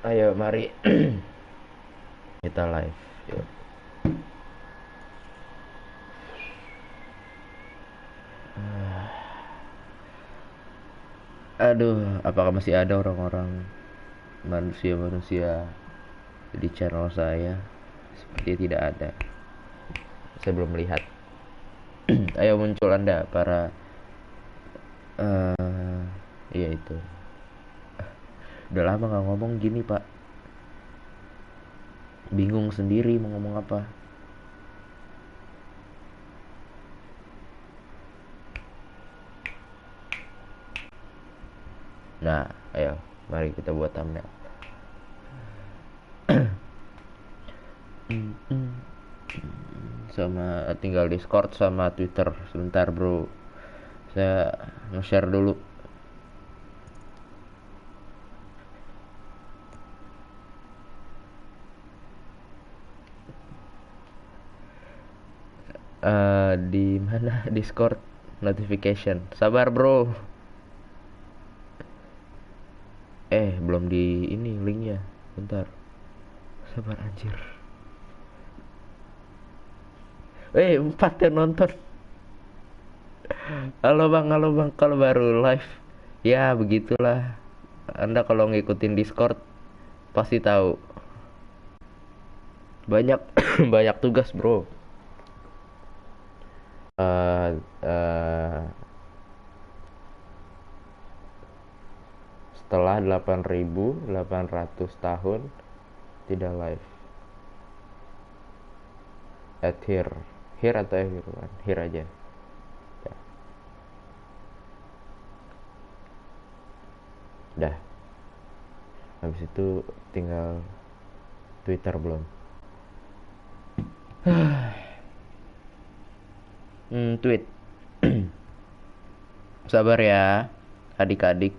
Ayo mari kita live. Yuk. Aduh, apakah masih ada orang-orang manusia-manusia di channel saya? Seperti tidak ada. Saya belum melihat. Ayo muncul Anda para iya itu. Udah lama gak ngomong gini, Pak. Bingung sendiri mau ngomong apa. Nah, ayo, mari kita buat thumbnail. Sama tinggal Discord sama Twitter. Sebentar, Bro. Saya nge-share dulu. Di mana Discord notification? Sabar, Bro. Belum di ini linknya. Bentar. Sabar anjir. 4 yang nonton. Halo bang, kalau baru live. Ya, begitulah. Anda kalau ngikutin Discord pasti tahu. Banyak banyak tugas, Bro. eh eh, Setelah 8.800 tahun tidak live. At here atau everyone, here aja ya. Dah, habis itu tinggal Twitter belum. Tweet. Sabar ya adik-adik.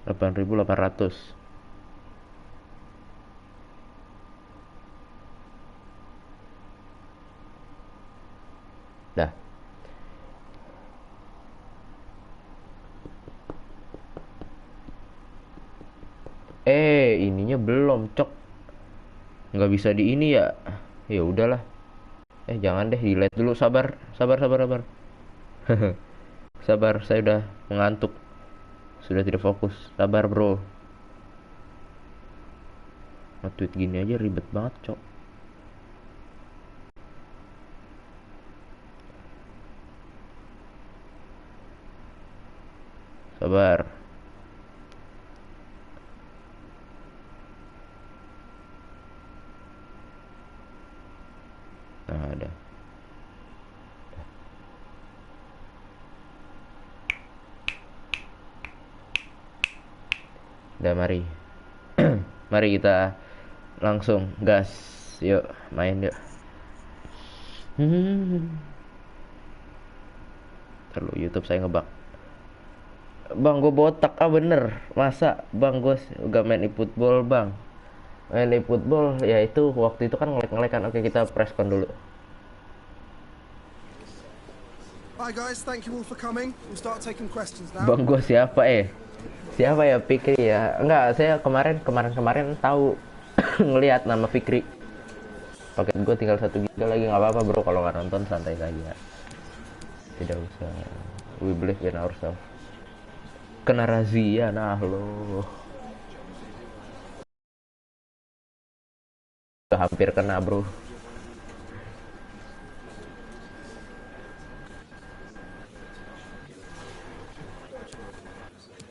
8.800. Dah. Ininya belum, cok. Nggak bisa di ini ya. Ya udahlah. Jangan deh, delete dulu. Sabar, sabar, sabar, sabar. Sabar, saya udah mengantuk. Sudah tidak fokus. Sabar, Bro. Nge-tweet gini aja ribet banget, cok. Sabar. Nah, ada. Udah, mari. Mari kita langsung gas. Yuk, main yuk. Terlalu YouTube saya ngebug. Bang, gue botak. Bener. Masa bang, gue gak main e-football bang. Main e-football ya itu waktu itu kan ngelek-ngelek kan. Oke, kita presscon dulu. Hi guys, thank you all for coming. We'll start taking questions now. Bang, gue siapa siapa ya? Fikri ya? Enggak, saya kemarin tahu ngelihat nama Fikri. Paket gue tinggal 1 giga lagi. Nggak apa-apa, Bro, kalau nggak nonton santai saja. Tidak usah. We believe in ourselves. Kena razia, nah lo. Hampir kena, Bro.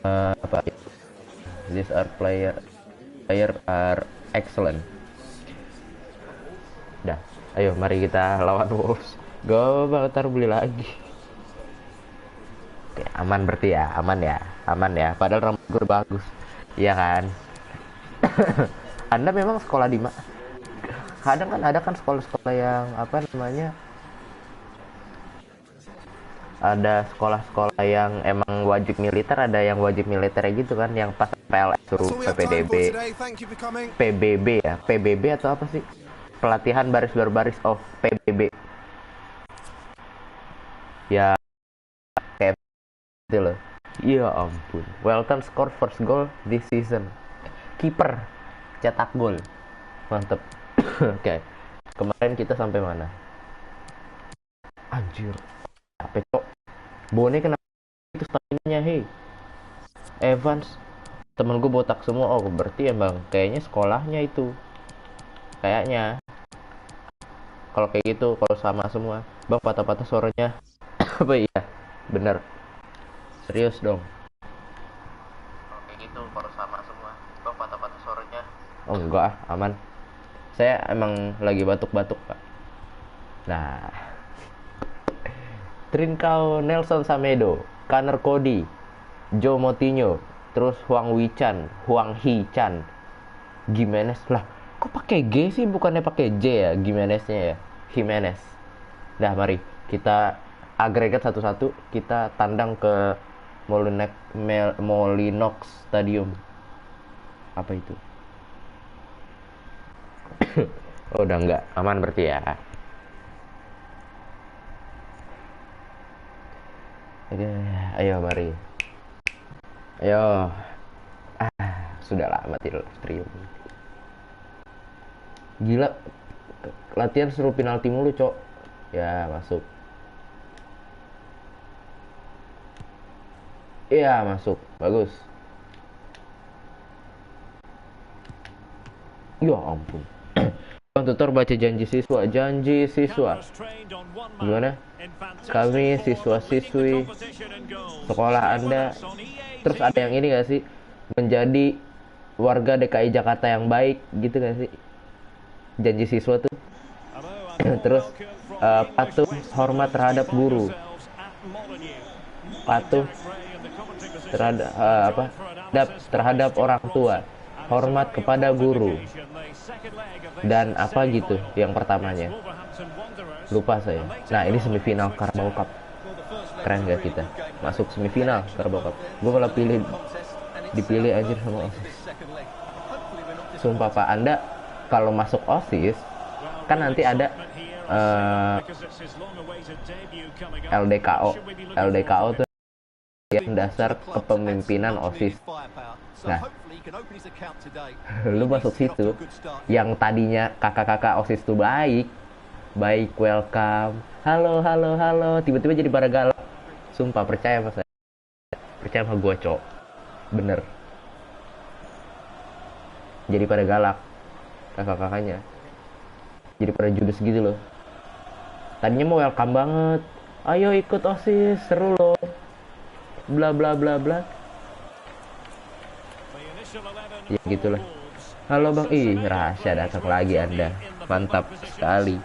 Apa? These are player are excellent. Dah, ayo mari kita lawan Wolves. Gak bakal beli lagi. Oke, aman berarti ya, aman ya. Padahal rambut gue bagus, iya kan? Anda memang sekolah di mana? Kadang kan ada kan sekolah-sekolah yang apa namanya ada sekolah-sekolah yang emang wajib militer, ada yang wajib militer gitu kan, yang pas PLS suruh That's all we have time PPDB, for today. Thank you for coming. PBB ya, PBB atau apa sih? Pelatihan baris berbaris of PBB. Ya kayak gitu loh. Iya ampun. Welton score first goal this season. Kiper cetak gol. Mantep. Oke. Kemarin kita sampai mana? Anjir. Capek kok. Bone kenapa itu stamina-nya, hei. Evans, temen gue botak semua. Oh berarti emang kayaknya sekolahnya itu. Kayaknya. Kalau kayak gitu, kalau sama semua. Bang patah-patah suaranya. Apa iya? Bener. Serius dong. Kalau kayak gitu, kalau sama semua. Bang patah-patah suaranya. Oh enggak, aman. Saya emang lagi batuk-batuk, Pak. Nah. Trincao Nelson Semedo, Connor Cody, Joe Moutinho, terus Huang Hee-chan, Gimenez lah. Kok pakai G sih, bukannya pakai J ya Gimeneznya ya? Jimenez. Dah mari kita agregat satu-satu, kita tandang ke Molinox Stadium. Apa itu? Oh udah enggak, aman berarti ya. Oke, ayo mari. Ayo. Sudah lama tidak stream. Gila, latihan suruh penalti mulu, Cok. Ya, masuk. Iya, masuk. Bagus. Ya ampun. Bang Tutor baca janji siswa. Gimana? Kami siswa-siswi sekolah Anda. Terus ada yang ini gak sih? Menjadi warga DKI Jakarta yang baik gitu gak sih? Janji siswa tuh. Terus patuh hormat terhadap guru. Patuh terhadap orang tua. Hormat kepada guru. Dan apa gitu yang pertamanya, lupa saya. Nah ini semifinal Carabao Cup, keren gak kita masuk semifinal Carabao Cup? Gue malah dipilih anjir sama OSIS. Sumpah Pak, Anda kalau masuk OSIS kan nanti ada LDKO tuh yang dasar kepemimpinan OSIS. Nah, lu masuk situ, yang tadinya kakak-kakak OSIS tuh baik, welcome, halo, tiba-tiba jadi pada galak. Sumpah, percaya sama saya, percaya sama gua, Cok, bener. Jadi pada galak, kakak-kakaknya, jadi pada judes gitu loh. Tadinya mau welcome banget, ayo ikut OSIS, seru loh, bla bla bla bla. Ya gitulah. Halo Bang, rahasia datang lagi Anda. Mantap sekali.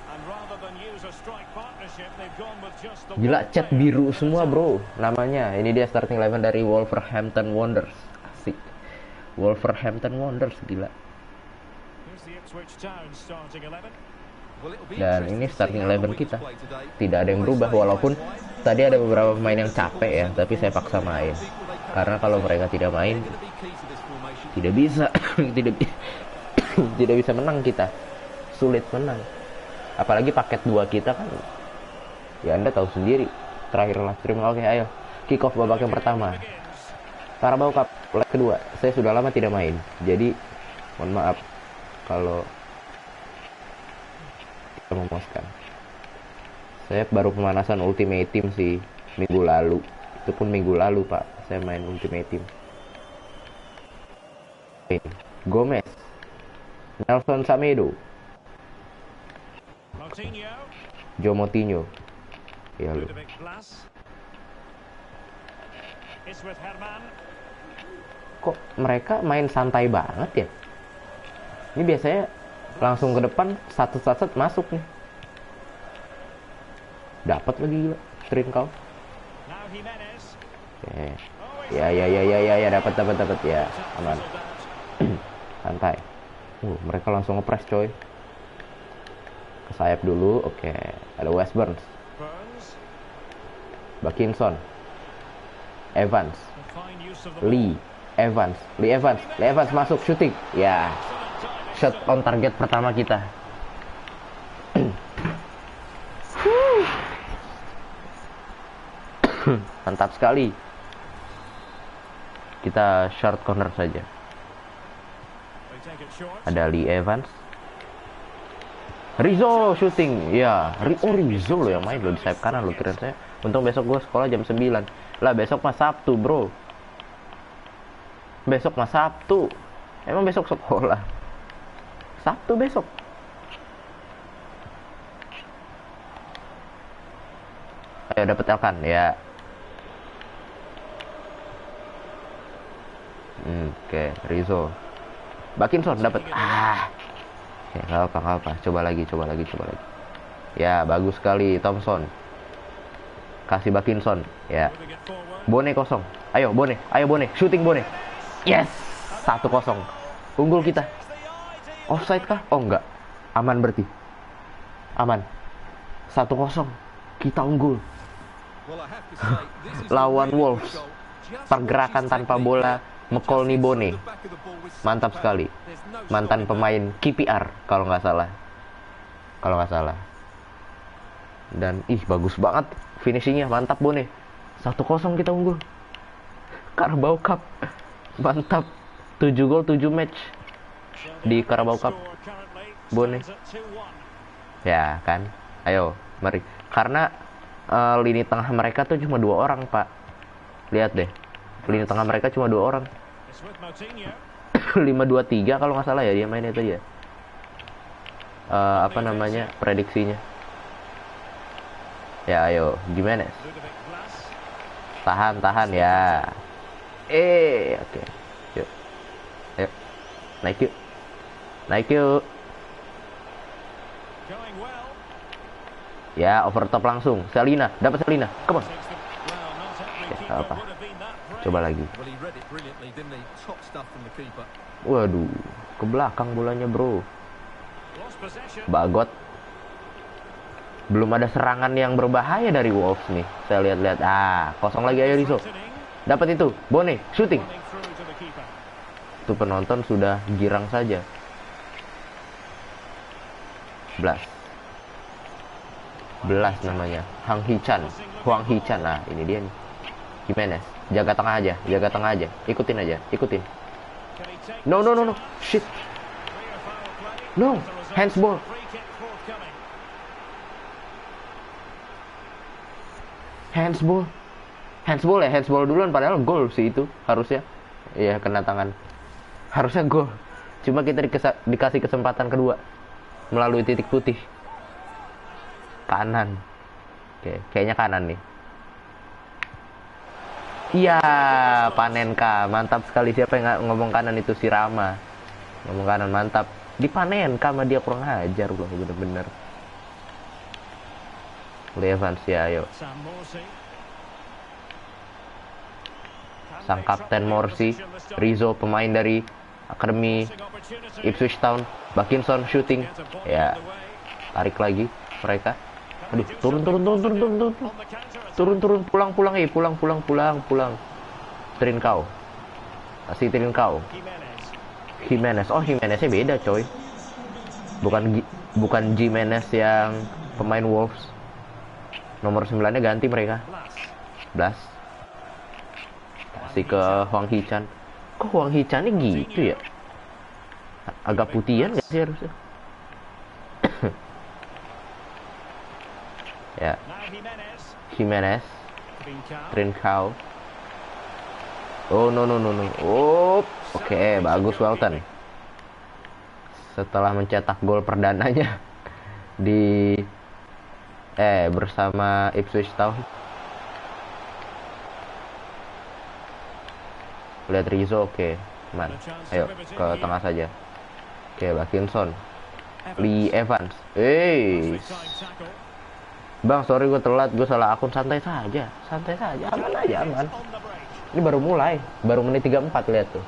Gila, cat biru semua bro namanya. Ini dia starting 11 dari Wolverhampton Wanderers. Asik. Wolverhampton Wanderers, gila. Dan ini starting 11 kita. Tidak ada yang berubah, walaupun tadi ada beberapa pemain yang capek ya, tapi saya paksa main. Karena kalau mereka tidak main, tidak bisa tidak bisa menang kita, sulit menang. Apalagi paket 2 kita kan, ya Anda tahu sendiri terakhir live stream. Oke, ayo kick off babak yang pertama Carabao Cup leg kedua. Saya sudah lama tidak main, jadi mohon maaf kalau tidak memuaskan. Saya baru pemanasan Ultimate Team sih minggu lalu, itu pun minggu lalu Pak saya main Ultimate Team. Gomez, Nelson Semedo, Joe Moutinho. Ya lu. Kok mereka main santai banget ya? Ini biasanya langsung ke depan satu masuk nih. Dapat lagi gila, Trincao. Oke. Ya dapat ya, aman. Santai. Mereka langsung ngepres coy. Ke sayap dulu. Oke. Ada West Burns. Bakinson, Evans, Lee Evans masuk shooting. Ya, shot on target pertama kita. Mantap sekali. Kita short corner saja. Ada Lee Evans, Rizzo shooting. Ya, Rizzo loh yang main loh di sayap kanan loh, keren saya. Untung besok gue sekolah jam 9. Lah besok mah Sabtu, bro. Besok mah Sabtu. Emang besok sekolah? Sabtu besok. Ayo dapat Elkan ya. Oke, Rizzo. Bakinson dapat. Ya, nggak apa. Coba lagi. Ya, bagus sekali Thompson. Kasih Bakinson. Ya. Bone kosong. Ayo Bone. Shooting Bone. Yes. 1-0. Unggul kita. Offside kah? Oh enggak. Aman berarti. Aman. 1-0. Kita unggul. Lawan Wolves. Pergerakan tanpa bola McColney Bone. Mantap sekali. Mantan pemain KPR kalau nggak salah. Dan bagus banget finishingnya, mantap Bone. 1-0 kita unggul. Carabao Cup. Mantap. 7 gol 7 match di Carabao Cup. Bone. Ya kan. Ayo, mari. Karena lini tengah mereka tuh cuma 2 orang, Pak. Lihat deh. Lini tengah mereka cuma 2 orang. 5-2-3 kalau nggak salah ya dia mainnya itu ya. Apa namanya prediksinya? Ya ayo Gimenez. Tahan ya. Oke. Yuk. Ayo. Naik yuk. Ya, over top langsung. Dapat Selina. Come on. Ya, apa? Coba lagi. Waduh, ke belakang bolanya, bro. Bagot. Belum ada serangan yang berbahaya dari Wolves nih. Saya lihat-lihat. Kosong lagi, ayo Rizzo. Dapat itu. Bone, shooting. Itu penonton sudah girang saja. Belas namanya. Huang Hee-chan. Nah, ini dia nih. Gimenez. Jaga tengah aja. Ikutin. No. Shit. No. Handsball. Handsball duluan padahal gol sih itu harusnya. Iya, kena tangan. Harusnya gol. Cuma kita dikasih kesempatan kedua melalui titik putih. Kanan. Oke, kayaknya kanan nih. Iya, Panenka. Mantap sekali. Siapa yang ngomong kanan itu? Si Rama. Ngomong kanan, mantap. Di Panenka sama dia kurang ajar loh, bener-bener. Evans ya, ayo. Sang Kapten Morsi. Rizzo, pemain dari Akademi Ipswich Town. Bakinson shooting. Ya, tarik lagi mereka. Aduh, turun. Pulang. Trincao. Kasih Trincao. Gimenez. Oh, Gimeneznya beda, coy. Bukan Gimenez yang pemain Wolves. Nomor 9-nya ganti mereka. Blas. Kasih ke Huang Hee-chan. Kok Huang Hee-chan-nya gitu ya? Agak putihan gak sih harusnya? Ya. Gimenez. Trincao. Oh, no. Oke, bagus Walton. Setelah mencetak gol perdananya di bersama Ipswich Town. Lihat Rizzo, oke. Man. Ayo ke tengah saja. Oke, Bakinson. Lee Evans. Bang, sorry gue telat, gue salah akun. Santai saja, aman. Ini baru mulai, baru menit 34, lihat tuh.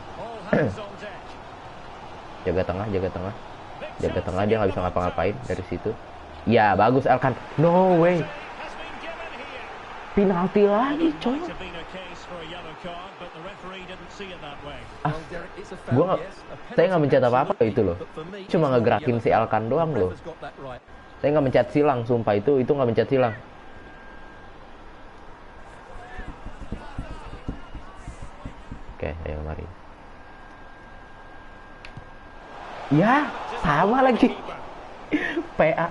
Jaga tengah, dia nggak bisa ngapa-ngapain dari situ. Ya, bagus Elkan. No way. Penalti lagi, coy. Saya nggak mencet apa-apa itu loh. Cuma ngegerakin si Elkan doang loh. Saya nggak mencet silang, sumpah itu nggak mencet silang. Oke, ayo mari. Ya, sama lagi. PA.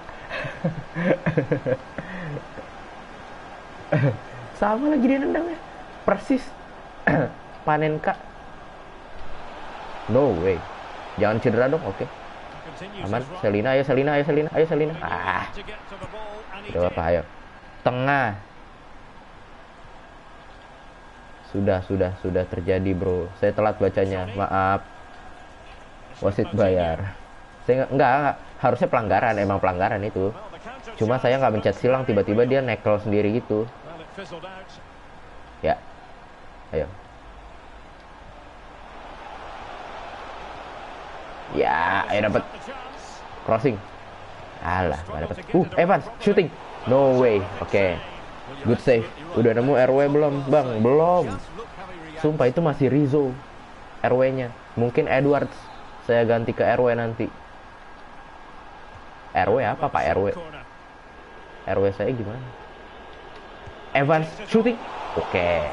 Sama lagi dia nendangnya. Persis. Panenka. No way. Jangan cedera dong, oke. Aman. Selina, ayo Selina, ayo Selina, ayo Selina. Udah apa, ayo. Tengah. Sudah terjadi, bro. Saya telat bacanya. Maaf. Wasit bayar. Saya enggak. Harusnya pelanggaran, emang pelanggaran itu. Cuma saya nggak mencet silang, tiba-tiba dia nekel sendiri gitu. Ya. Ayo. Ya, ayo dapat crossing. Alah, nggak dapat. Evans shooting. No way. Oke. Good save. Udah nemu RW belum, Bang? Belum. Sumpah itu masih Rizzo RW-nya. Mungkin Edwards. Saya ganti ke RW nanti. RW apa, Pak RW? RW saya gimana? Evans shooting. Oke,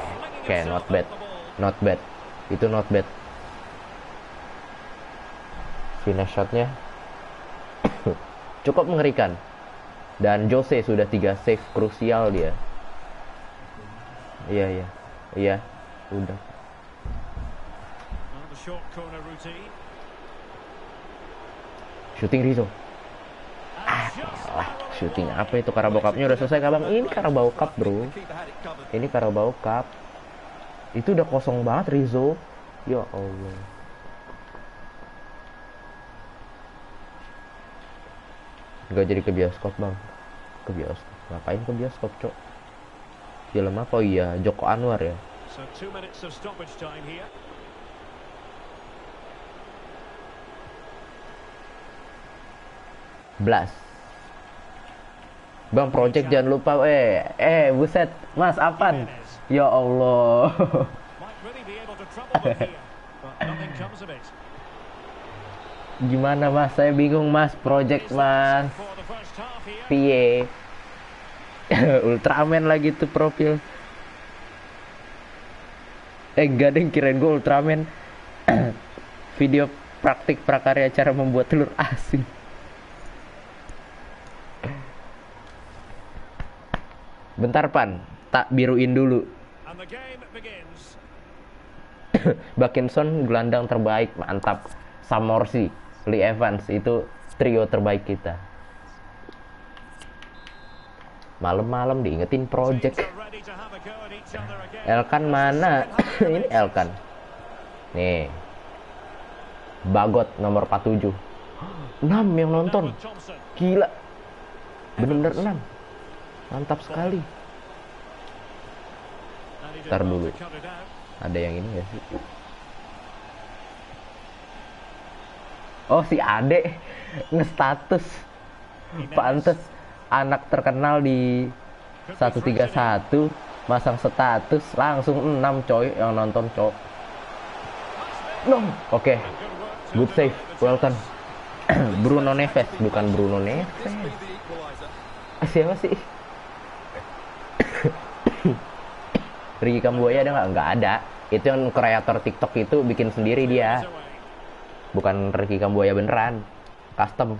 not bad. Not bad. Itu not bad. Finish shotnya cukup mengerikan. Dan Jose sudah 3 save krusial dia. Iya. Udah. Shooting Rizzo. Shooting apa itu? Carabao Cup-nya udah selesai, Bang. Ini Carabao Cup, bro. Ini Carabao Cup. Itu udah kosong banget Rizzo. Ya Allah. Gak jadi ke bioskop, Bang. Ke bioskop. Ngapain ke bioskop, Cok? Film apa? Oh iya, Joko Anwar ya. Blast. Bang, project jangan lupa. Buset. Mas, apaan? Ya Allah. Gimana, Mas? Saya bingung, Mas. Project, Mas. Piye. Ultraman lagi tuh profil. Enggak deh, kirain gue Ultraman. Video praktik prakarya cara membuat telur asin. Bentar, Pan. Tak biruin dulu. Bakinson gelandang terbaik, mantap. Samorsi, Lee Evans, itu trio terbaik kita. Malam-malam diingetin project. Elkan mana? Ini Elkan. Nih. Bagot nomor 47. 6 yang nonton. Gila. Bener-bener 6. Mantap sekali. Ntar dulu. Ada yang ini ya sih? Oh, si Ade nge-status. Pantes anak terkenal di 131 masang status langsung 6 coy yang nonton, cok. No. Oke. Good save. Well done. Bruno Neves, bukan Bruno Neves. Siapa sih? Ricky Kambuaya ada nggak? Nggak ada. Itu yang kreator TikTok itu bikin sendiri dia. Bukan Ricky Kambuaya beneran. Custom.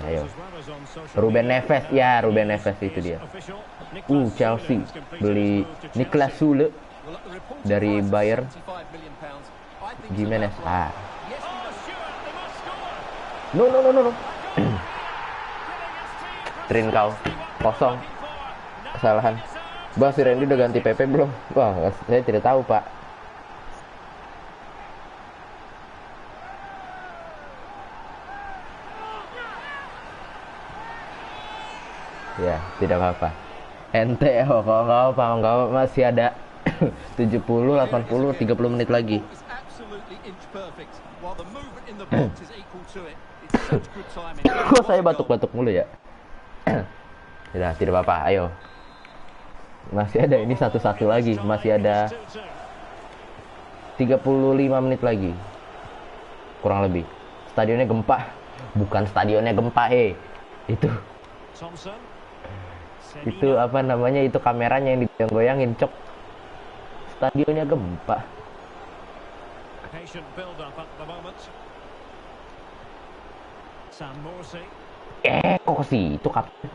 Ayo. Ruben Neves. Ya, Ruben Neves itu dia. Chelsea beli Niklas Sule dari Bayern. Gimenez. No. Trincao kosong. Kesalahan. Bang, si Randy udah ganti PP belum? Wah, saya tidak tahu, Pak. Ya, tidak apa-apa. Ente, kalau nggak apa, masih ada 70, 80, 30 menit lagi. Kok saya batuk-batuk mulu ya? Ya, tidak apa-apa, ayo. Masih ada ini satu-satu lagi, masih ada 35 menit lagi. Kurang lebih. Stadionnya gempa. Bukan stadionnya gempa, Itu apa namanya? Itu kameranya yang digoyang-goyangin, cok. Stadionnya gempa. Kok ke situ kapten?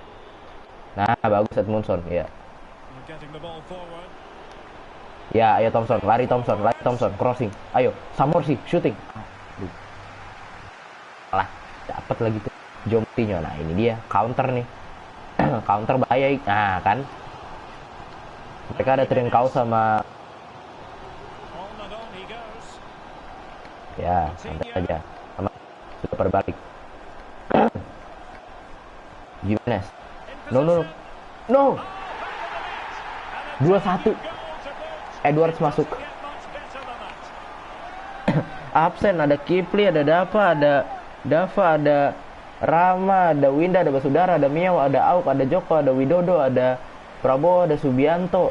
Nah, bagus Edmondson, ya. Ya, ayo Thompson, lari Thompson, crossing. Ayo, Samorsi, shooting. Alah, dapat lagi tuh. Jomtinho. Nah, ini dia counter nih. Counter bahaya. Nah, kan. Mereka ada Trincao sama ya, santai aja. Sama sudah berbalik. Jimenez. No. 2-1. Edwards masuk. Absen, ada Kipli, ada Dava, ada Rama, ada Winda, ada Basudara, ada Miao, ada Auk, ada Joko, ada Widodo, ada Prabowo, ada Subianto.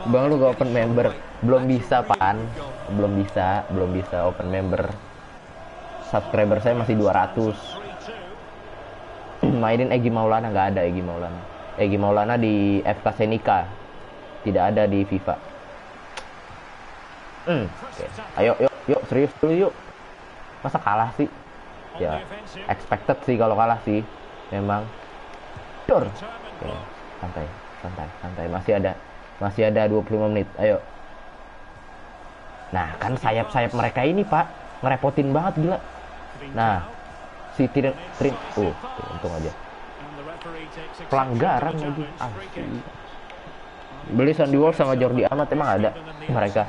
Bang, lu gak open member? Belum bisa, Pan. Belum bisa open member. Subscriber saya masih 200. Mainin Egy Maulana, nggak ada Egy Maulana. Egy Maulana di FK Senika, tidak ada di FIFA. Okay. Ayo, yuk, serius dulu yuk. Masa kalah sih? Ya, expected sih kalau kalah sih. Memang. Dur. Okay. Santai. Masih ada 25 menit. Ayo. Nah, kan sayap-sayap mereka ini, Pak, ngerepotin banget gila. Nah, si untung aja. Pelanggaran lagi. Beli Sandy Walsh sama Jordi Amat, emang ada mereka.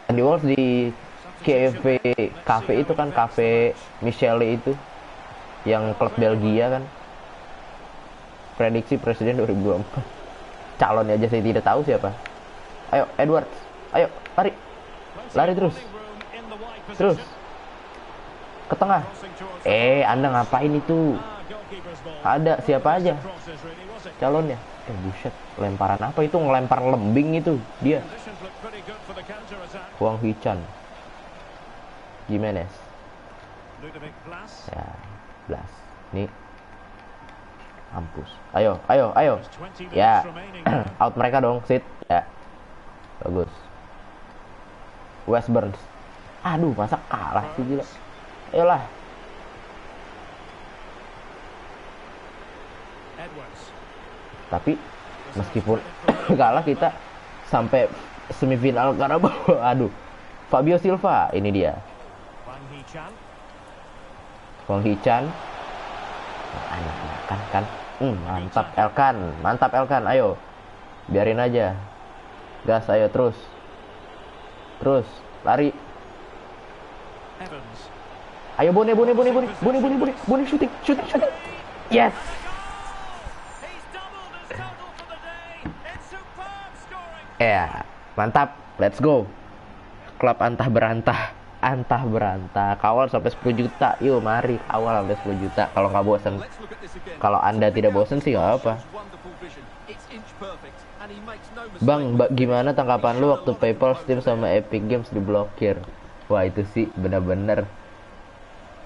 Sandy Walsh di cafe itu kan, cafe Michele itu, yang klub Belgia kan. Prediksi presiden 2024. Calonnya aja saya tidak tahu siapa. Ayo Edwards, ayo lari terus ke tengah. Anda ngapain itu? Ada siapa aja calonnya? Buset, lemparan apa itu? Ngelempar lembing itu dia. Huang Hichan, Jimenez, ya, Blas. Nih, mampus. Ayo. Ya, out mereka dong, sit. Ya, bagus. West Burns. Aduh, masa kalah sih gila. Ayolah. Tapi meskipun kalah, kita sampai semifinal Carabao. Aduh. Fabio Silva, ini dia. Huang Hichan. Kan. Mantap Elkan. Ayo. Biarin aja. Gas, ayo terus. Lari. Ayo Bone shooting. Yes. Ya, mantap. Let's go. Klub antah berantah. Kawal sampai 10 juta. Yuk, mari kawal sampai 10 juta. Kalau nggak bosen. Kalau Anda tidak bosen sih nggak apa. Bang, gimana tanggapan lu waktu PayPal, Steam sama Epic Games diblokir? Wah, itu sih bener-bener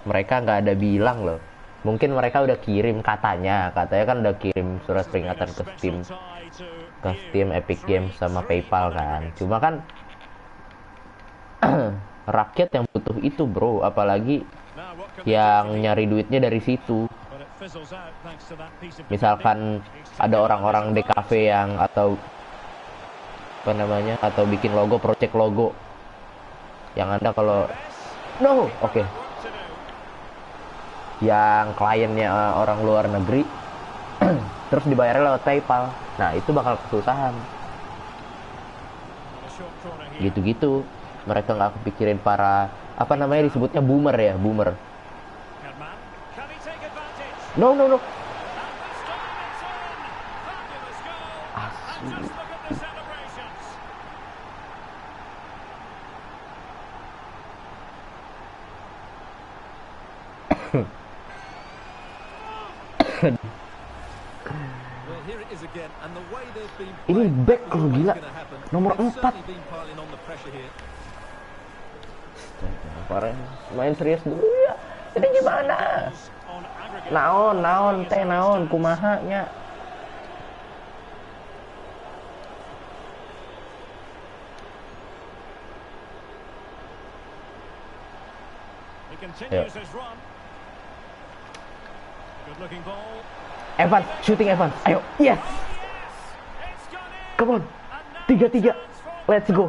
mereka nggak ada bilang loh. Mungkin mereka udah kirim katanya kan udah kirim surat peringatan ke Steam, Epic Games sama PayPal kan. Cuma kan rakyat yang butuh itu, bro, apalagi yang nyari duitnya dari situ. Misalkan ada orang-orang DKV yang atau bikin logo, project logo yang Anda kalau yang kliennya orang luar negeri terus dibayarnya lewat PayPal, nah itu bakal kesusahan. Gitu mereka nggak kepikirin para disebutnya boomer. No. Ini back loh, gila. Nomor 4. Parah. Main serius dulu ya. Ini gimana? Naon kumaha nya. Ayo. Evans, shooting Evans. Ayo, yes. Come on. 3-3. Let's go.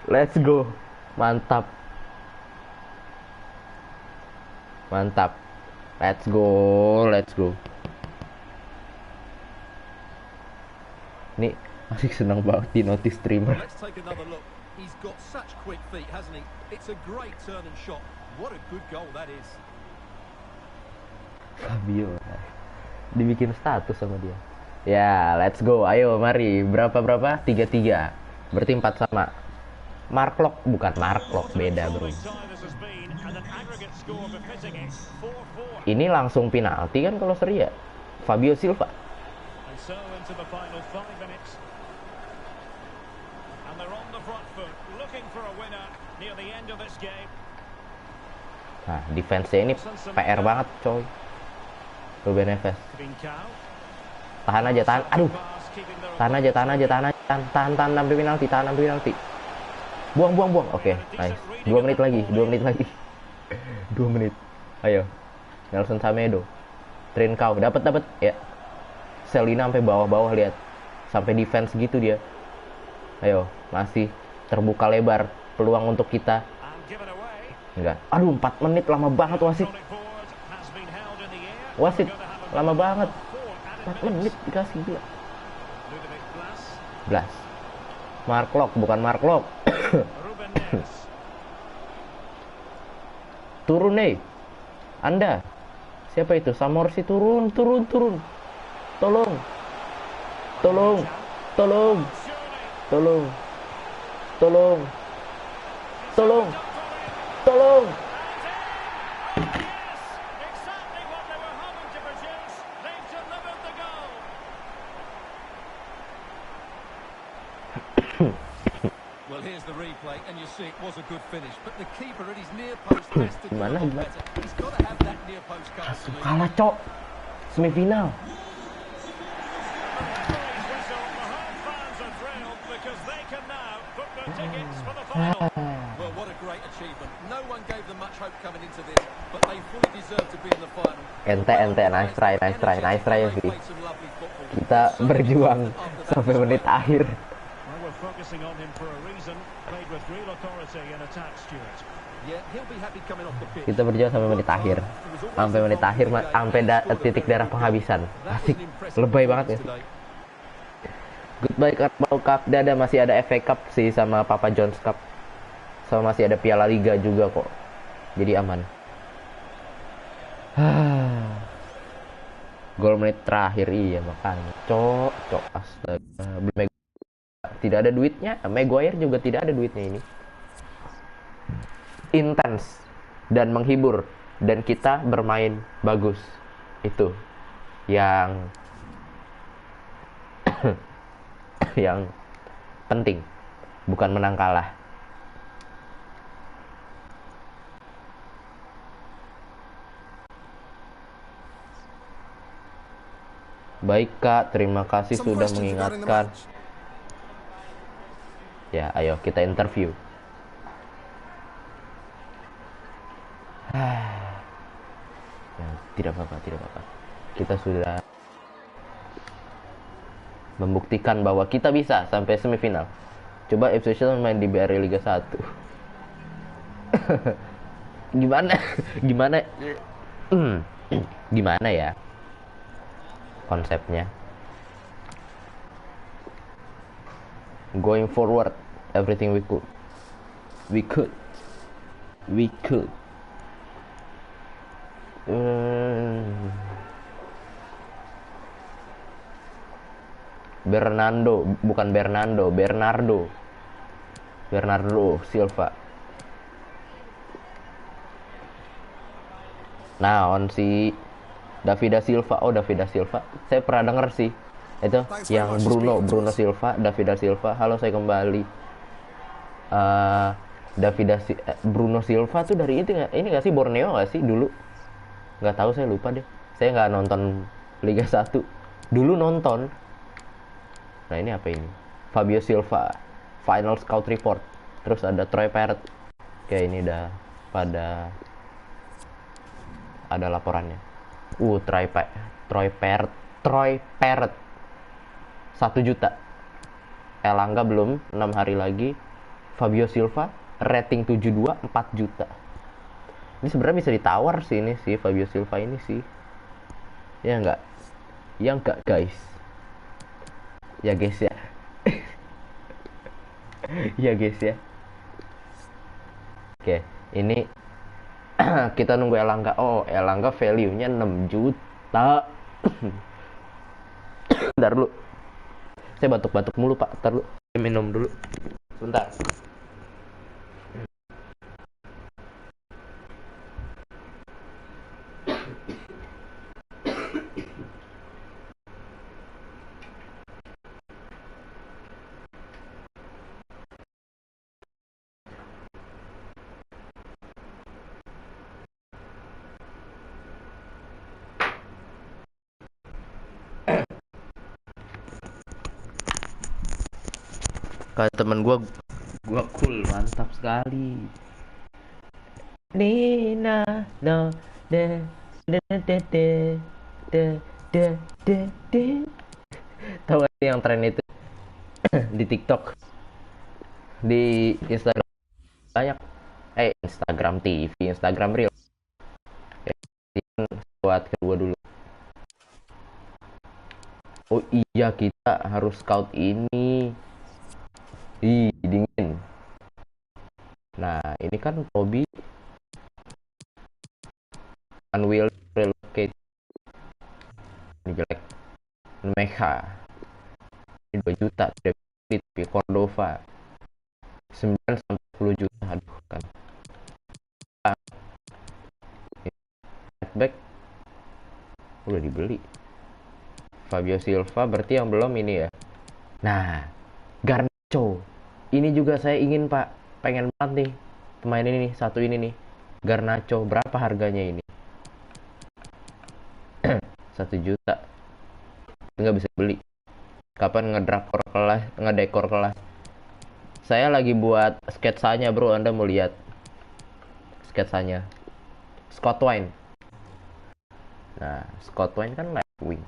Let's go. Mantap. Let's go. Nih, masih senang banget di notice streamer. He's got such quick feet, hasn't he? It's a great turn and shot. What a good goal that is. Fabio dibikin status sama dia. Ya, let's go. Ayo, mari. Berapa? 3-3. Berarti 4 sama. Mark Lock, bukan Mark Lock, beda, bro. Ini langsung penalti kan kalau seri ya? Fabio Silva. Nah, defense-nya ini PR banget, coy. Ruben Neves. Tahan aja. Aduh. Tahan sampai penalti. Buang. Oke, nice. 2 menit lagi. 2 menit. Ayo. Nelson Semedo. Trincao dapat ya. Selina sampai bawah lihat. Sampai defense gitu dia. Ayo, masih terbuka lebar peluang untuk kita. Enggak. Aduh, 4 menit lama banget wasit. Lama banget. 4 menit dikasih gila. Blas. Mark Lock, bukan Mark Lock. Turun nih. Anda. Siapa itu? Samorsi turun. Tolong. Well, here's the replay, and you see it was a good finish, but the keeper at his near post has to do a lot better. He's got to have that near post cover. Kalah, cok. Semifinal. Well, what a great achievement. No one gave them much hope coming into this, but they fully deserve to be in the final. Ente, nice try ya sih. Kita berjuang sampai menit akhir. Kita berjuang sampai menit akhir. Sampai titik darah penghabisan. Asik, lebay banget ya. Goodbye Carabao Cup, ada masih ada FA Cup sih sama Papa John's Cup. Sama masih ada Piala Liga juga kok. Jadi aman. Gol menit terakhir, iya makanya. Cok astaga. Tidak ada duitnya. Maguire juga tidak ada duitnya ini. Intens dan menghibur, dan kita bermain bagus. Itu yang yang penting, bukan menang kalah. Baik Kak, terima kasih sudah mengingatkan. Ya, ayo kita interview. Ya, tidak apa-apa. Kita sudah membuktikan bahwa kita bisa sampai semifinal. Coba Ipswich main di BRI Liga 1. Gimana ya konsepnya? Going forward, everything we could. Bernardo Silva. Nah, on si Davida Silva. Oh, Davida Silva. Saya pernah denger sih. Itu yang Bruno Silva, Davida Silva. Halo, saya kembali. eh Bruno Silva tuh dari ini nggak sih, Borneo nggak sih dulu? Nggak tahu, saya lupa deh. Saya nggak nonton Liga 1. Dulu nonton. Nah, ini apa ini? Fabio Silva, Final Scout Report. Terus ada Troy Parrott. Kayak ini udah pada ada laporannya. Troy Parrott 1 juta. Elangga belum 6 hari lagi. Fabio Silva rating 72 4 juta. Ini sebenarnya bisa ditawar sih ini sih, Fabio Silva ini sih. Ya enggak? Ya enggak, guys? Ya guys ya. Ya guys ya. Oke, ini kita nunggu Elangga. Oh, Elangga value-nya 6 juta. Bentar dulu. Saya batuk-batuk mulu, Pak. Bentar dulu. Saya minum dulu. Bentar. Kayak temen gue cool, mantap sekali. Nina no de de de de de de de de. Tahu gak sih yang tren itu di TikTok, di Instagram banyak, Instagram TV, Instagram Reel. Buat kedua dulu. Oh iya, kita harus scout ini. Ih, dingin. Nah, ini kan Toby Unwill relocate. Ini jelek. Mecha. Ini 2 juta. Tapi Cordova 9 sampai 10 juta. Aduh kan. Back udah dibeli. Fabio Silva berarti yang belum ini ya. Nah, Garnacho. Ini juga saya ingin, Pak. Pengen banget nih pemain ini nih, satu ini nih. Garnacho, berapa harganya ini? 1 juta. Nggak bisa beli. Kapan ngedekor kelas? Saya lagi buat sketsanya, bro. Anda mau lihat sketsanya? Scott Wine. Nah, Scott Wine kan left wing.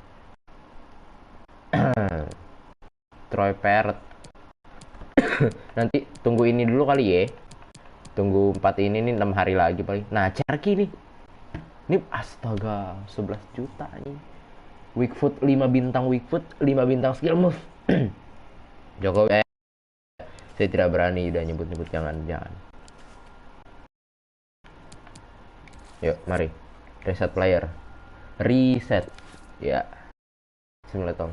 Troy Parrott. Nanti tunggu ini dulu kali ya. Tunggu 4 ini nih, 6 hari lagi paling. Nah, Cherky nih. Ini astaga, 11 juta nih. Weak foot 5 bintang, weak foot 5 bintang skill move. Jokowi saya tidak berani udah nyebut-nyebut, jangan. Yuk, mari. Reset player. Reset. Ya. Simulator.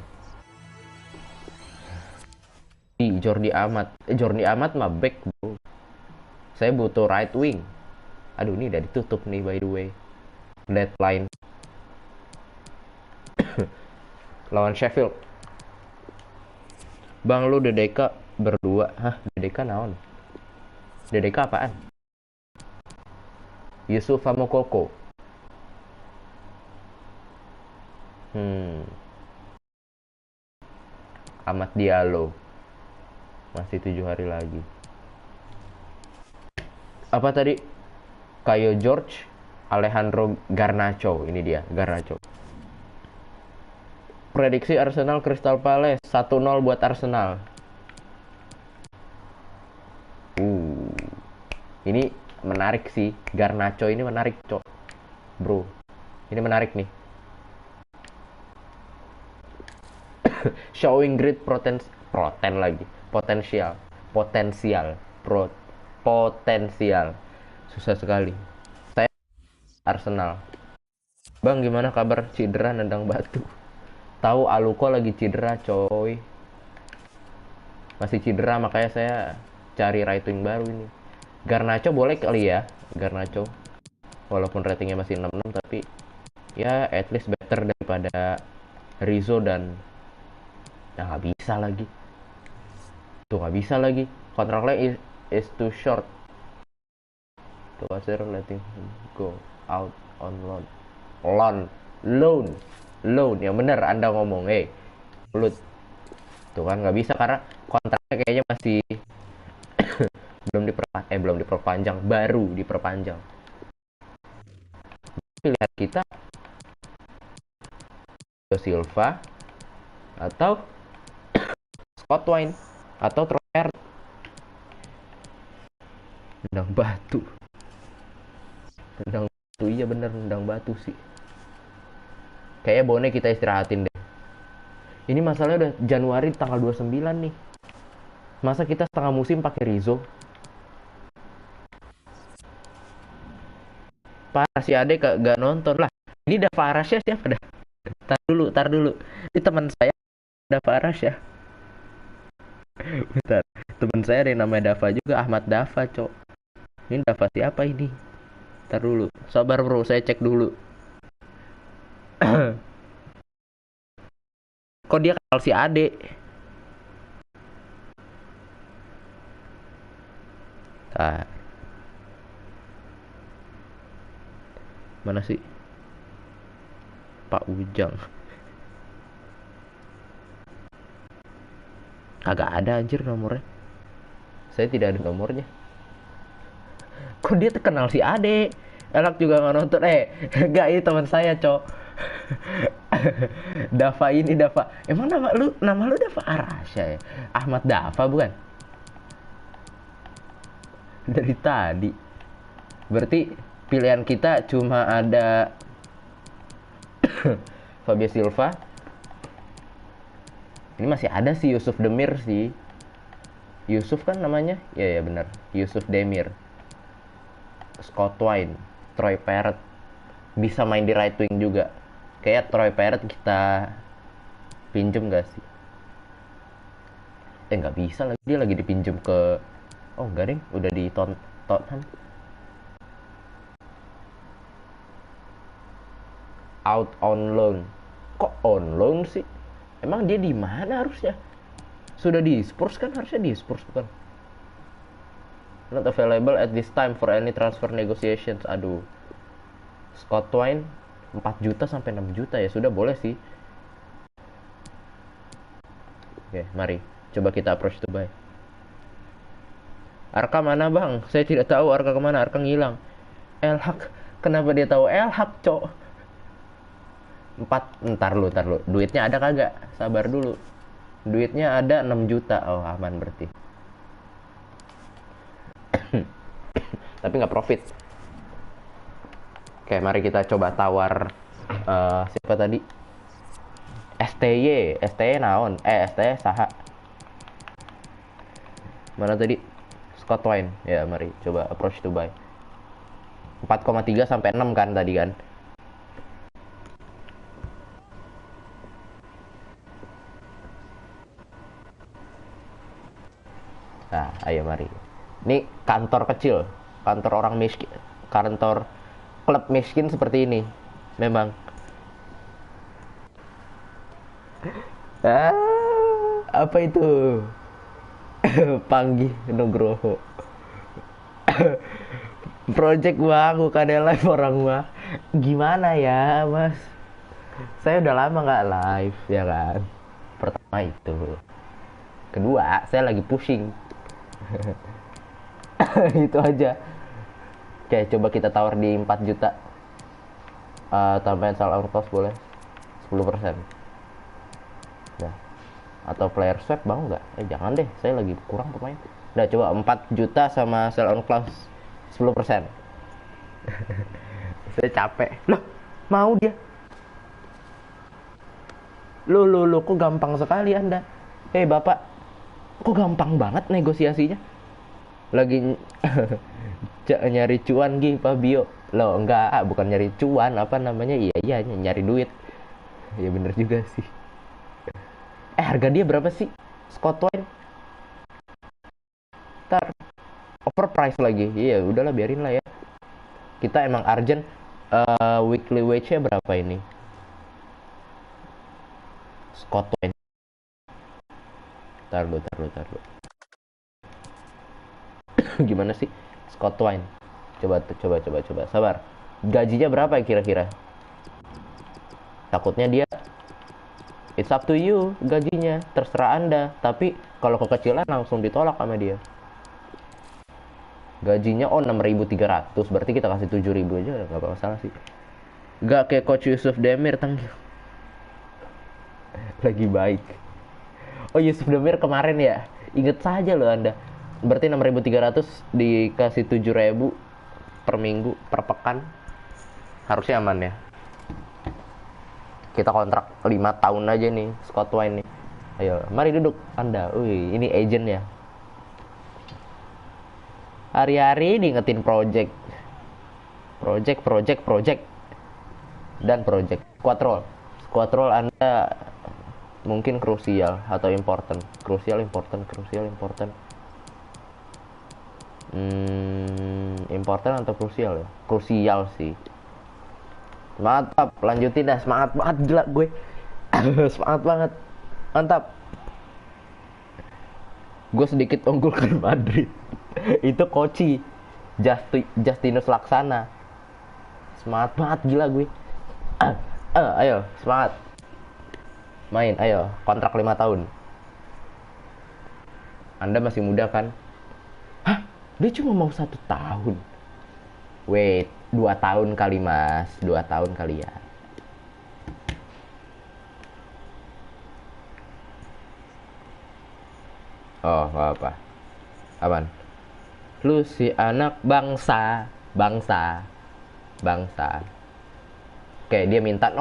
Jordi Amat mah back, bro. Saya butuh right wing. Aduh, ini udah ditutup nih by the way. Deadline. Lawan Sheffield. Bang, lu DDK berdua. Hah, DDK naon? DDK apaan? Yusuf Famokoko. Amat Diallo. Masih 7 hari lagi. Apa tadi? Kayo George, Alejandro Garnacho. Ini dia, Garnacho. Prediksi Arsenal Crystal Palace 1-0 buat Arsenal. Ini menarik sih. Garnacho ini menarik, cok. Bro. Ini menarik nih. Showing great potensial. Susah sekali. Saya Arsenal. Bang, gimana kabar cedera nendang batu? Tahu Aluko lagi cedera, coy. Masih cedera, makanya saya cari right wing baru ini. Garnacho boleh kali ya, Garnacho. walaupun ratingnya masih 66, tapi ya at least better daripada Rizzo. Dan ya nggak bisa lagi tuh, nggak bisa lagi, kontraknya is too short. Tuh Azir letting him go out on loan yang bener Anda ngomong, mulut tuh kan. Nggak bisa karena kontraknya kayaknya masih belum diperpanjang, baru diperpanjang. Pilihan kita Silva atau Scott Wine atau Troyer. Nendang batu, iya bener, nendang batu sih. Kayaknya Bone kita istirahatin deh. Ini masalahnya udah Januari tanggal 29 nih. Masa kita setengah musim pakai Rizzo? Parah, si Ade gak nonton lah. Ini Dava Arasya siapa dah? Tar dulu. Ini teman saya Dava Arasya. Bentar. Teman saya ada yang namanya Dava juga, Ahmad Dava, cok. Ini Dava siapa ini? Tar dulu. Sabar bro, saya cek dulu. Kok dia kenal si Ade? Tar. Mana sih? Pak Ujang. Kagak ada anjir nomornya. Saya tidak ada nomornya. Kok dia kenal si Ade? Elak juga nggak nonton. Enggak, ini teman saya, cok. Dava. Emang nama lu Dava Arasya ya? Ahmad Dava bukan? Dari tadi. Berarti pilihan kita cuma ada Fabio Silva. Ini masih ada sih Yusuf Demir sih. Yusuf kan namanya? Ya benar. Yusuf Demir. Scott Wine, Troy Parrott. Bisa main di right wing juga. Kayak Troy Parrott kita pinjem gak sih? Nggak bisa lagi, dia lagi dipinjem ke... Oh enggak deh, udah di Tottenham. Out on loan. Kok on loan sih? Emang dia di mana harusnya? Sudah di Spurs kan, harusnya di Spurs bukan? Not available at this time for any transfer negotiations. Aduh. Scott Wine 4 juta sampai 6 juta ya, sudah boleh sih. Oke, mari coba kita approach to buy. Arka mana bang? Saya tidak tahu Arka kemana. Arka ngilang. Elhak, kenapa dia tahu Elhak, cok? 4, ntar lu. Duitnya ada kagak? Sabar dulu. Duitnya ada 6 juta. Oh, aman berarti. Tapi nggak profit. Oke, mari kita coba tawar siapa tadi? STY naon? STY saha? Mana tadi? Scott Wine. Ya, mari coba approach to buy. 4,3 sampai 6 kan tadi kan? Nah, ayo mari. Ini kantor kecil, kantor orang miskin, kantor klub miskin seperti ini. Memang. Apa itu? Panggih Nugroho. Project bang, bukan live orang mah. Gimana ya mas? Saya udah lama nggak live ya kan. Pertama itu. Kedua, saya lagi pusing. Itu aja. Oke, coba kita tawar di 4 juta. Tambahin sell on cost boleh 10%. Nah. Atau player swap mau nggak? Jangan deh, saya lagi kurang pemain. Udah coba 4 juta sama sell on clause 10%. Saya capek. Loh, mau dia? Loh, kok gampang sekali Anda? Bapak, kok gampang banget negosiasinya? Lagi nyari cuan Gi, Fabio. Loh, enggak, bukan nyari cuan, apa namanya? Iya, nyari duit. Ya bener juga sih. Harga dia berapa sih? Scott Wine. Ntar overprice lagi. Iya, udahlah biarin lah ya. Kita emang urgent. Weekly wage-nya berapa ini? Scott Wine. Tar lu. Gimana sih Scott Wine? Coba. Sabar. Gajinya berapa ya kira-kira? Takutnya dia, it's up to you gajinya, terserah Anda. Tapi kalau kekecilan langsung ditolak sama dia. Gajinya 6.300, berarti kita kasih 7.000 aja, nggak masalah sih. Gak kayak Coach Yusuf Demir tanggil. Lagi baik. Oh, Yusuf Demir kemarin ya, inget saja loh Anda. Berarti 6.300 dikasih 7.000 per minggu, per pekan. Harusnya aman ya. Kita kontrak 5 tahun aja nih, Scott Wine nih. Ayo, mari duduk Anda. Wih, ini agent ya. Hari-hari diingetin project. Dan project. Squad role Anda mungkin krusial atau important. Krusial, important. Important atau krusial ya? Krusial sih. Mantap, lanjutin dah. Semangat banget gila gue. Semangat banget. Mantap. Gue sedikit unggulkan Madrid. Itu Koci Justinus Laksana. Semangat banget gila gue. Ayo, semangat. Main, ayo. Kontrak 5 tahun. Anda masih muda kan? Hah? Dia cuma mau 1 tahun. Wait, 2 tahun kali mas. 2 tahun kali ya. Oh, gak apa. Aman. Lu si anak bangsa. Oke, dia minta,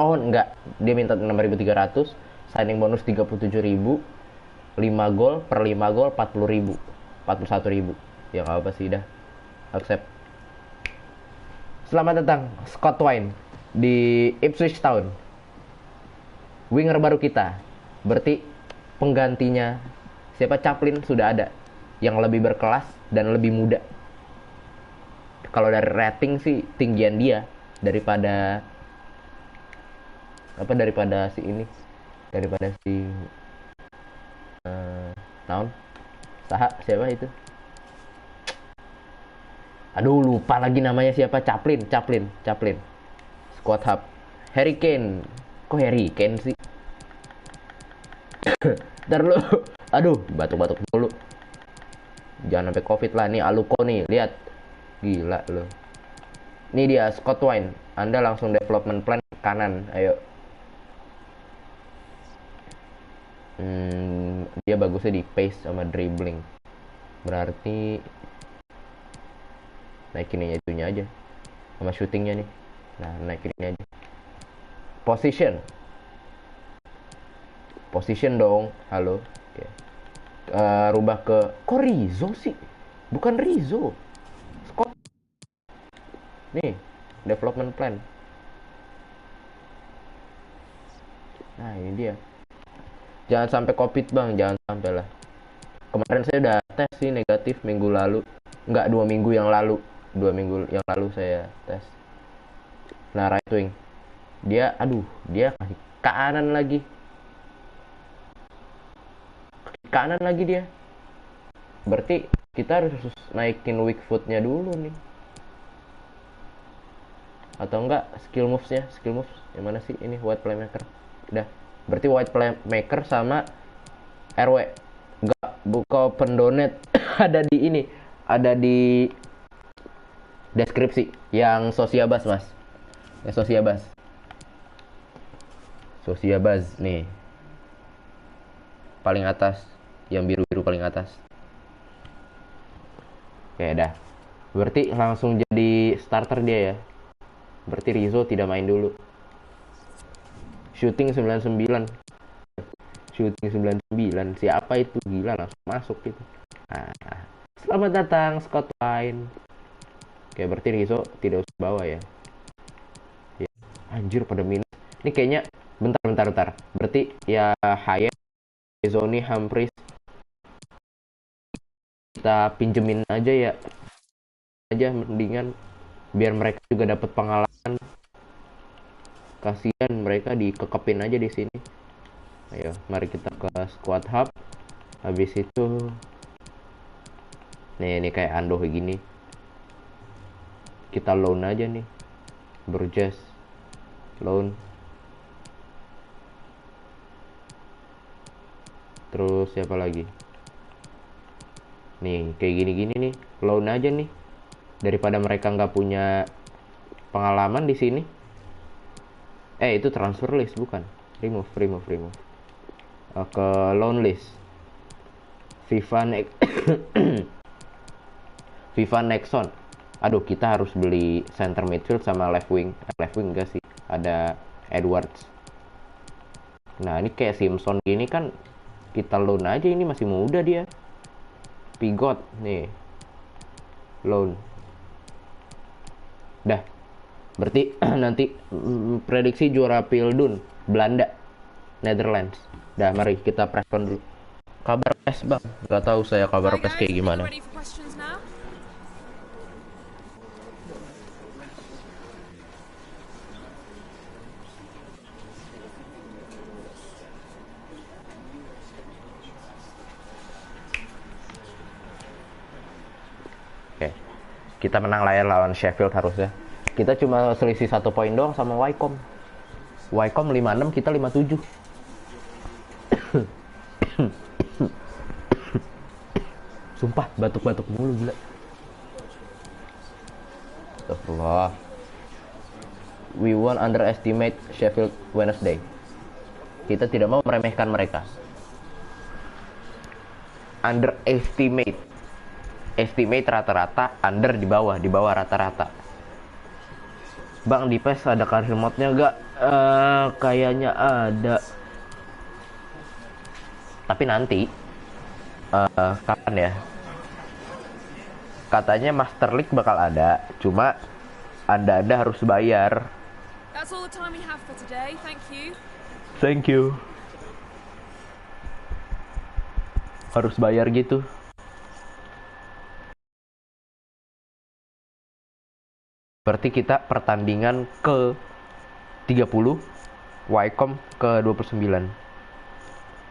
dia minta 6.300, signing bonus 37.000, 5 gol, per 5 gol 40.000, 41.000. Ya nggak apa sih, dah accept. Selamat datang Scott Wine di Ipswich Town. Winger baru kita. Berarti penggantinya siapa? Chaplin sudah ada, yang lebih berkelas dan lebih muda. Kalau dari rating sih tinggian dia daripada si naon siapa itu, aduh lupa lagi namanya siapa. Chaplin Squad Hub. Harry Kane. Kok Harry Kane sih? Ntar lu, aduh batuk dulu, jangan sampai covid lah. Nih Aluko nih, lihat gila lo. Ini dia Scott Wine. Anda langsung development plan kanan, ayo. Dia bagusnya di pace sama dribbling. Berarti naikin itunya aja sama shootingnya nih. Nah, naikin ini aja. Position dong. Halo. Oke. Rubah ke kok Rizzo sih? Bukan Rizzo. Scott. Nih, development plan. Nah, ini dia. Jangan sampai covid bang, jangan sampai lah. Kemarin saya udah tes sih negatif minggu lalu. Enggak, 2 minggu yang lalu. 2 minggu yang lalu saya tes. Nah, right wing. Dia kasih kanan lagi. Kanan lagi dia. Berarti kita harus naikin weak footnya dulu nih. Atau enggak skill moves. Yang mana sih ini? White playmaker. Udah. Berarti white playmaker sama RW. Enggak, buka open donate. Ada di ini. Ada di deskripsi. Yang Sosiabas mas. Yang Sosiabas nih. Paling atas. Yang biru-biru paling atas. Oke dah. Berarti langsung jadi starter dia ya. Berarti Rizzo tidak main dulu. Shooting 99. Siapa itu? Gila, langsung masuk gitu. Nah, selamat datang Scott Wine. Oke, berarti Rizzo tidak usah bawa ya. Anjir pada minus. Ini kayaknya bentar. Berarti ya Hayek, Zoni, Humphries kita pinjemin aja ya. Mendingan biar mereka juga dapat pengalaman. Kasihan mereka dikekepin aja di sini. Ayo, mari kita ke squad hub. Habis itu nih, ini kayak Ando kayak gini. Kita loan aja nih. Burgess loan. Terus siapa lagi? Nih, kayak gini-gini nih. Loan aja nih. Daripada mereka nggak punya pengalaman di sini. Itu transfer list bukan? Remove. Ke loan list. Viva Nexon. Aduh, kita harus beli center midfield sama left wing. Left wing enggak sih, ada Edwards. Nah, ini kayak Simpson gini kan, kita loan aja, ini masih muda dia. Pigot nih, loan. Dah, berarti nanti prediksi juara Pildun Belanda, Netherlands. Dah, mari kita preskon dulu. Kabar PES bang, nggak tahu saya kabar PES kayak gimana. Oke, kita menang layar lawan Sheffield harusnya. Kita cuma selisih 1 poin doang sama Wycombe. Wycombe 56, kita 57. Sumpah, batuk-batuk mulu gila. Astagfirullah. We won't underestimate Sheffield Wednesday. Kita tidak mau meremehkan mereka. Underestimate. Estimate rata-rata, under di bawah rata-rata. Bang, di PES ada career mode-nya gak? Kayaknya ada. Tapi nanti kapan ya? Katanya Master League bakal ada, cuma Anda harus bayar. That's all the time we have for today. Thank you. Thank you. Harus bayar gitu. Berarti kita pertandingan ke 30, Wycombe ke 29.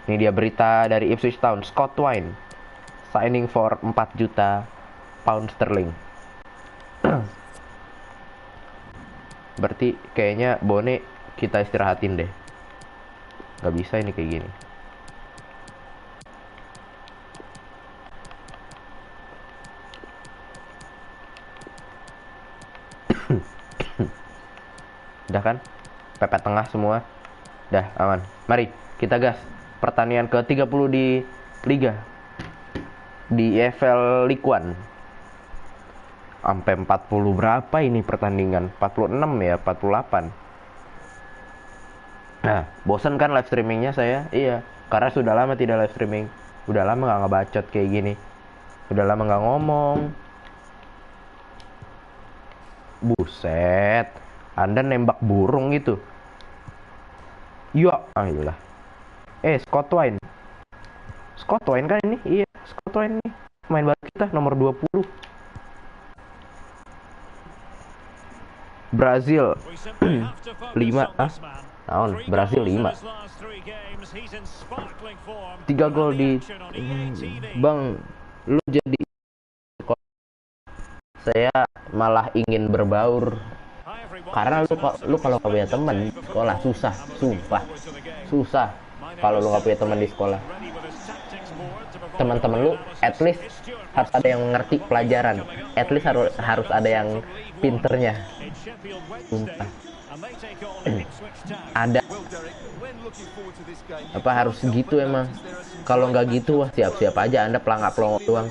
Ini dia berita dari Ipswich Town. Scott Twine signing for 4 juta pound sterling. Berarti kayaknya Bone kita istirahatin deh. Gak bisa ini kayak gini. Udah kan? Pepet tengah semua. Udah aman. Mari kita gas. Pertandingan ke-30 di Liga. Di EFL League One. Sampai 40 berapa ini pertandingan? 46 ya, 48. Nah, bosan kan live streamingnya saya? Iya, karena sudah lama tidak live streaming. Udah lama nggak ngebacot kayak gini. Udah lama nggak ngomong. Buset, Anda nembak burung gitu. Ya, ayolah. Scott Twine. Scott Twine kan ini? Iya, Scott Twine nih. Main baru kita nomor 20. Brazil 5 Naon, Brazil 5. 3 gol di Bang, lu jadi saya malah ingin berbaur karena lu kalau gak punya teman di sekolah susah, sumpah susah. Kalau lu gak punya teman di sekolah, teman-teman lu at least harus ada yang mengerti pelajaran, at least harus ada yang pinternya, sumpah. Ada apa harus gitu emang. Kalau nggak gitu wah siap-siap aja Anda pelangak-pelongok doang.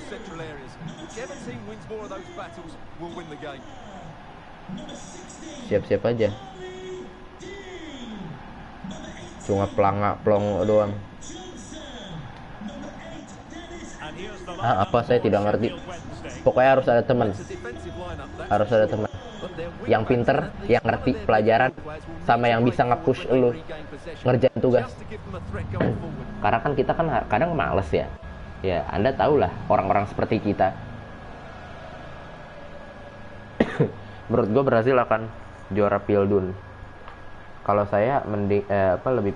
Siap-siap aja, cuma pelangak-pelongok doang. Apa saya tidak ngerti. Pokoknya harus ada teman. Harus ada teman yang pinter, yang ngerti pelajaran, sama yang bisa nge-push lu ngerjain tugas. Karena kan kita kan kadang males ya. Ya, Anda tahu lah orang-orang seperti kita. Menurut gue Brazil akan juara Pildun. Kalau saya mending lebih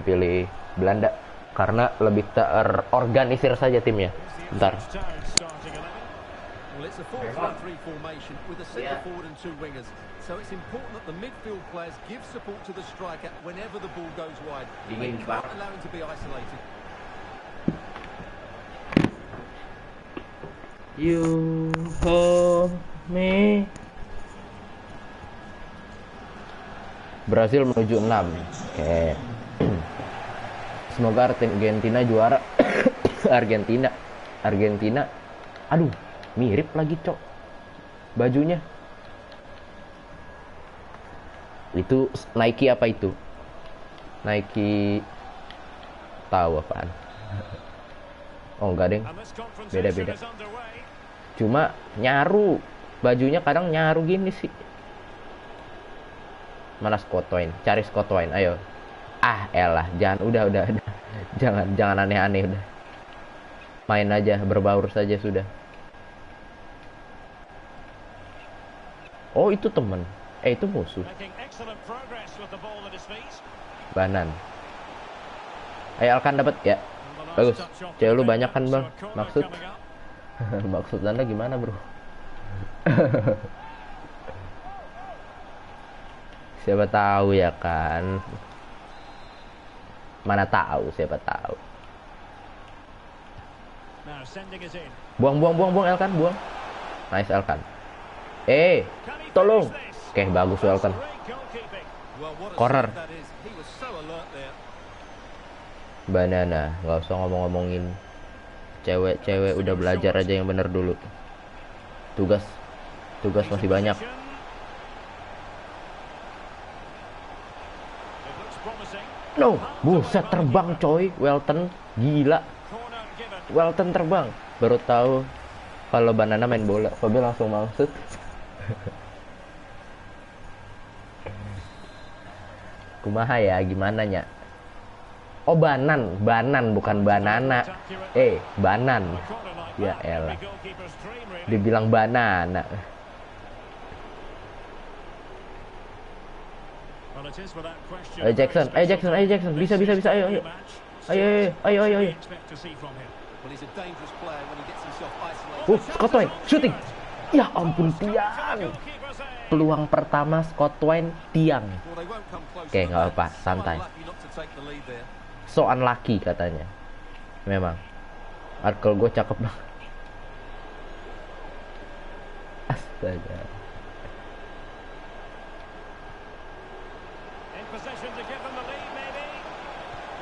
pilih Belanda karena lebih terorganisir saja timnya. Bentar. Well, it's a 4-3-3 formation with a centre forward and two wingers. So it's important that the midfield players give support to the striker whenever the ball goes wide. They can't allow him to be isolated. You hold me. Brasil menuju 6. Oke. Semoga Argentina juara. Argentina. Aduh, mirip lagi, Cok. Bajunya. Itu Nike apa itu? Nike tahu apaan? Oh, enggak, Deng. Beda-beda. Cuma nyaru. Bajunya kadang nyaru gini sih. Mana Scott Twain? Cari Scott Twain, ayo. Ah, elah, jangan udah. Jangan aneh-aneh udah. Main aja, berbaur saja sudah. Oh, itu temen. Itu musuh. Banan. Ayo Alkan dapat ya. Bagus. Cewek lu banyak kan, Bang? Maksud maksud Anda gimana, Bro? Siapa tahu ya kan. Mana tahu, siapa tahu. Buang Elkan, buang. Nice Elkan. Tolong. Oke, bagus Elkan. Corner. Banana, nggak usah ngomongin. Cewek udah belajar aja yang bener dulu. Tugas masih banyak. No, buset terbang coy. Welton gila. Welton terbang. Baru tahu kalau Banana main bola. Fabi langsung maksud. Kumaha ya, gimana nya? Oh, banan bukan banana. Banan. Ya elah. Dibilang banana. Ayo Jackson. Bisa. Ayo. Scott Twain shooting. Ya ampun, tiang. Peluang pertama Scott Twain tiang. Oke, nggak apa-apa, santai. So unlucky katanya. Memang. Artikel gue cakep banget. Astaga.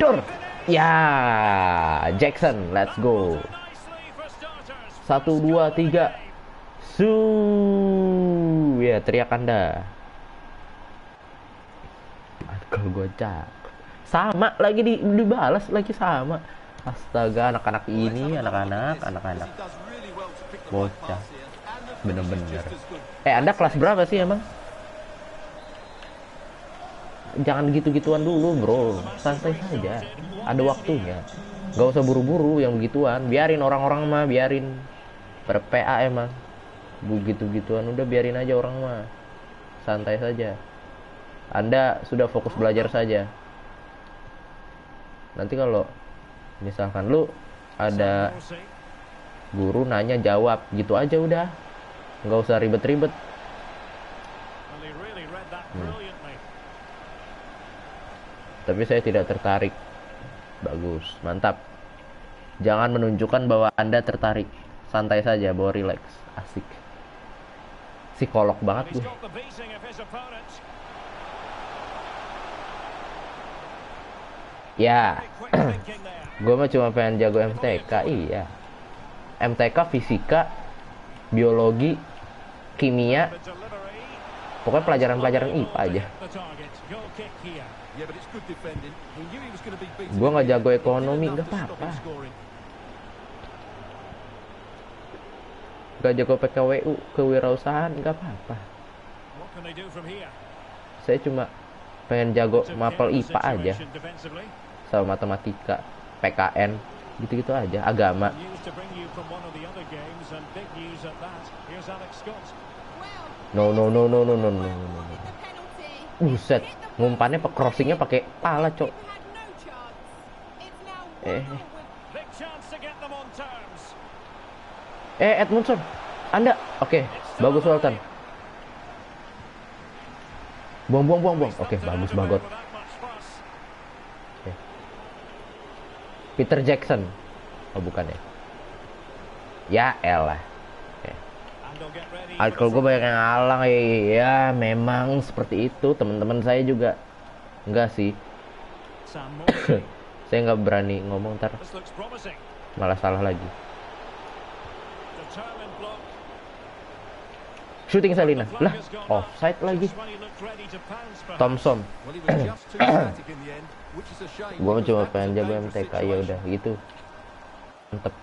Dur. Ya, Jackson, let's go. 1, 2, 3. Ya, teriak Anda. Artikel gue cakep. Sama lagi dibalas lagi sama. Astaga, anak-anak ini, anak-anak bocah. Bener-bener. Anda kelas berapa sih emang? Jangan gitu-gituan dulu, Bro. Santai saja. Ada waktunya. Gak usah buru-buru yang begituan. Biarin orang-orang mah, biarin. Ber-PA emang. Begitu-gituan udah biarin aja orang mah. Santai saja. Anda sudah fokus belajar saja. Nanti kalau misalkan lu ada guru nanya jawab gitu aja udah, nggak usah ribet-ribet. Tapi saya tidak tertarik. Bagus, mantap. Jangan menunjukkan bahwa Anda tertarik. Santai saja, bawa relax, asik. Psikolog banget gue. Ya, gue mah cuma pengen jago MTK, iya. MTK fisika, biologi, kimia, pokoknya pelajaran-pelajaran IPA aja. Gue nggak jago ekonomi, nggak apa-apa. Gak jago PKWU, kewirausahaan, nggak apa-apa. Saya cuma pengen jago mapel IPA aja, sama matematika, PKN, gitu-gitu aja, agama. No no no no no no no no. Buset, ngumpannya crossingnya pakai pala, cok. Edmundson. Anda. Oke, bagus Walton. Buang. Oke, bagus banget. Peter Jackson. Oh, bukan ya. Ya elah. Kalau gue banyak yang ngalang ya, memang seperti itu. Teman-teman saya juga enggak sih. Saya nggak berani ngomong, ntar malah salah lagi. Shooting Salina lah, offside lagi. Thompson. Gue cuma pengen jago MTK, ya udah gitu. Mantep.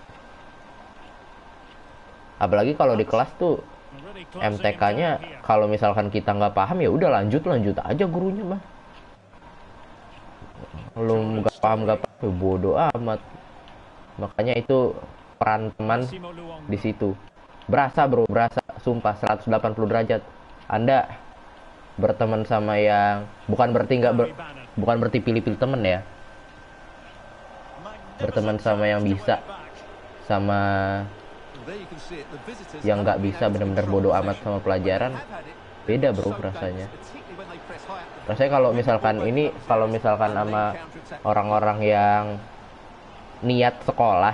Apalagi kalau di kelas tuh MTK-nya kalau misalkan kita nggak paham ya udah lanjut aja gurunya mah. Lu nggak paham bodoh amat. Makanya itu peran teman di situ. Berasa bro, berasa sumpah 180 derajat. Anda berteman sama yang bukan berarti pilih-pilih temen ya. Berteman sama yang bisa, sama yang nggak bisa, benar-benar bodoh amat sama pelajaran, beda bro rasanya. Rasanya kalau misalkan sama orang-orang yang niat sekolah,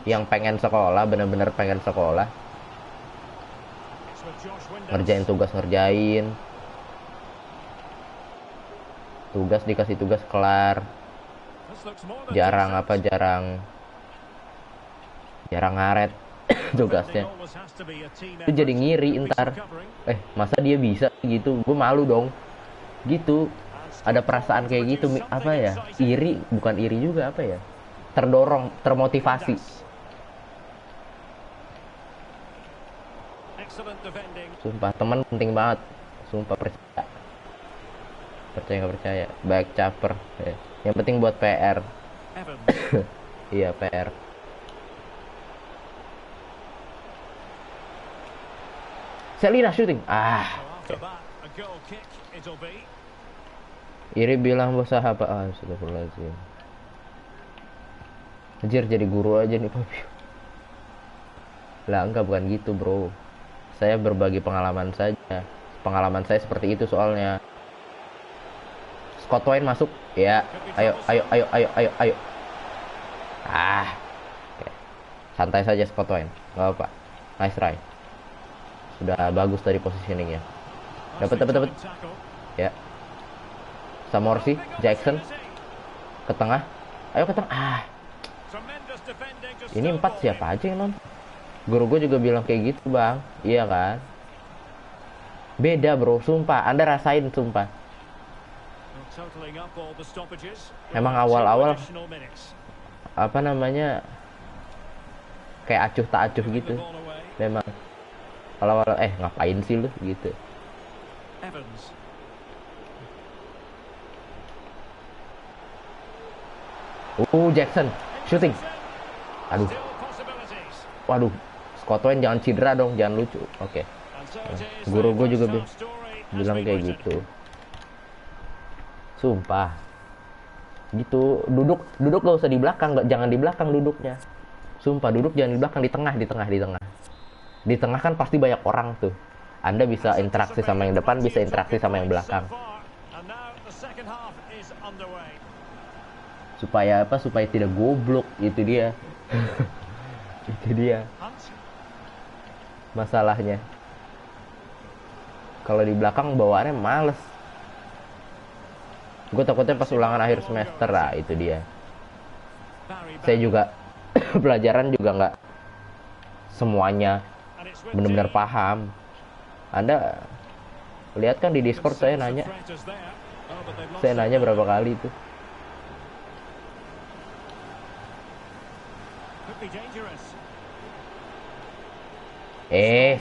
yang pengen sekolah, benar-benar pengen sekolah, ngerjain tugas, dikasih tugas kelar, jarang ngaret tugasnya. Itu jadi ngiri ntar. Masa dia bisa gitu, gue malu dong gitu. Ada perasaan kayak gitu, apa ya, iri, bukan iri juga, apa ya, terdorong, termotivasi. Sumpah teman penting banget, sumpah, percaya nggak percaya, baik caper ya. Yang penting buat PR. Iya, PR. Selina shooting. Iri bilang bos sahabat. Astagfirullahaladzim. Anjir, jadi guru aja nih Papi. Lah enggak, bukan gitu bro. Saya berbagi pengalaman saja. Pengalaman saya seperti itu soalnya. Scott Twain masuk. Ya, ayo. Okay. Santai saja Scott Twain. Gak apa-apa. Nice try. Sudah bagus tadi positioningnya. Dapat. Ya. Samorsi, Jackson ke tengah. Ayo ke tengah. Ini 4 siapa aja yang nonton? Guru gue juga bilang kayak gitu bang. Iya kan? Beda bro, sumpah. Anda rasain sumpah. Emang awal-awal apa namanya, kayak acuh tak acuh gitu. Memang awal-awal ngapain sih lu gitu. Jackson shooting. Waduh, Scott Twain jangan cedera dong, jangan lucu. Oke. Guru gue juga bilang kayak gitu. Sumpah. Gitu, duduk gak usah di belakang, jangan di belakang duduknya. Sumpah, duduk jangan di belakang, di tengah. Di tengah kan pasti banyak orang tuh. Anda bisa interaksi sama yang depan, bisa interaksi sama yang belakang. Supaya apa? Supaya tidak goblok, itu dia. Itu dia masalahnya. Kalau di belakang bawaannya males. Gue takutnya pas ulangan akhir semester lah, itu dia. Saya juga pelajaran juga nggak semuanya benar-benar paham. Anda lihat kan di Discord saya nanya berapa kali itu.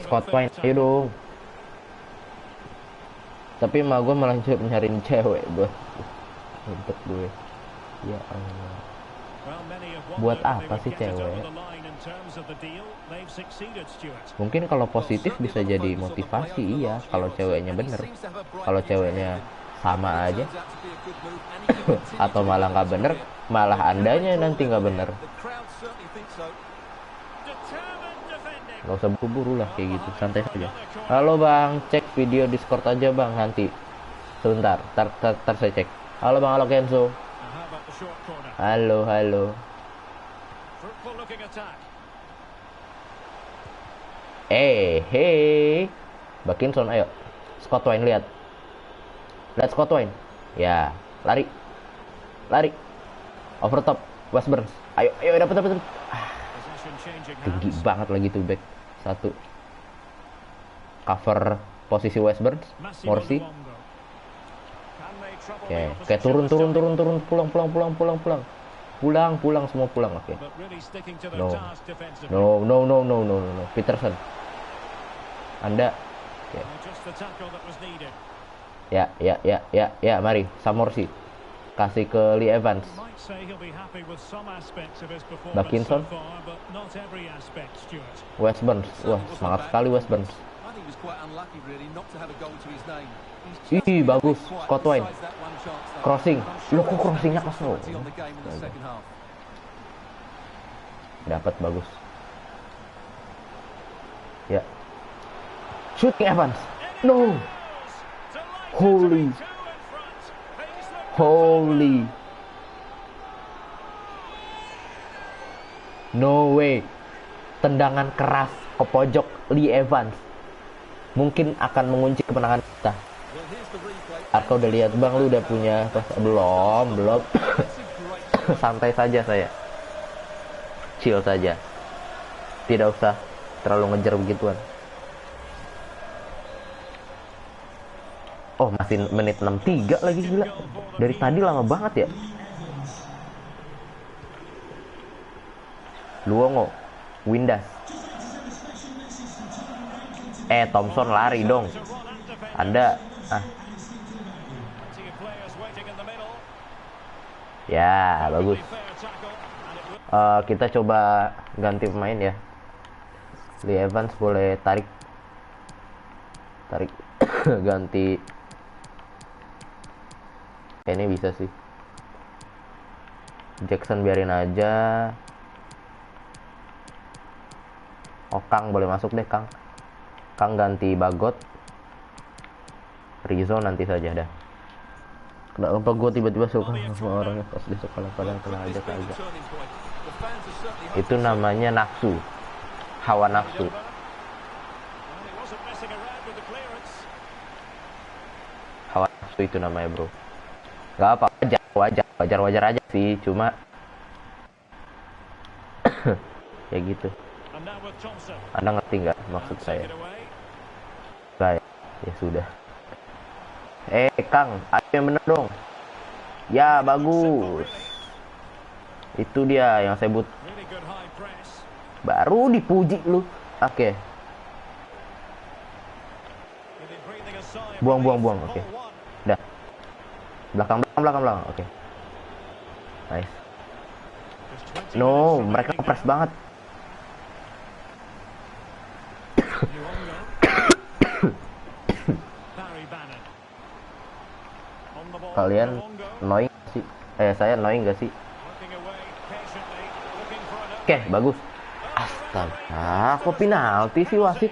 Scott Twain, ayo dong. Tapi mah gue malah nyariin cewek gue. Untuk gue. Ya Allah. Buat apa sih cewek? Mungkin kalau positif bisa jadi motivasi, iya. Kalau ceweknya bener, kalau ceweknya sama aja, atau malah nggak bener, malah andanya nanti nggak bener. Nggak usah buru-buru lah kayak gitu, santai saja. Halo bang, cek video Discord aja bang nanti. Sebentar, tar saya cek. Halo bang, halo Kenzo. Halo, halo. Hey, Bakinson, ayo. Scott Wine, lihat Scott Wine. Ya, lari, over top, West Burns. Ayo, dapat. Tinggi banget lagi tuh back satu. Cover posisi West Burns, Morsi. Oke, turun, pulang, semua pulang. Oke. No. Peterson. Anda. Oke. Ya, mari, Samorsi. Kasih ke Lee Evans. Bakinson. West Burns. Wah, semangat sekali West Burns. Ih, bagus. Scott Wine. Crossing. Loh, kok crossingnya kosong? Dapat, bagus. Ya. Shooting Evans. No. Holy. No way. Tendangan keras ke pojok Lee Evans mungkin akan mengunci kemenangan kita. Arka udah lihat bang, lu udah punya belum? Santai saja saya. Chill saja. Tidak usah terlalu ngejar begituan. Oh, masih menit 63 lagi, gila. Dari tadi lama banget ya. Luongo, Windas. Thompson lari dong. Anda Ya, bagus. Kita coba ganti pemain ya. Lee Evans boleh tarik ganti. Ini bisa sih. Jackson biarin aja. Kang boleh masuk deh, Kang ganti Bagot. Rizzo nanti saja dah. Kenapa gue tiba-tiba suka sama orangnya pas di sekolah kalian aja kagak. Itu namanya nafsu. Hawa nafsu. Hawa nafsu itu namanya, bro. Gak apa, wajar aja sih, cuma ya gitu. Anda ngerti nggak maksud saya? Baik, ya sudah. Kang, ayo yang bener dong. Ya, bagus. Itu dia yang saya butuh. Baru dipuji lu. Oke. Buang. Oke. Udah. Belakang. Oke. Nice. No, mereka press banget. Kalian annoying sih? Saya annoying gak sih? Oke, bagus. Astaga, kok penalti sih wasit?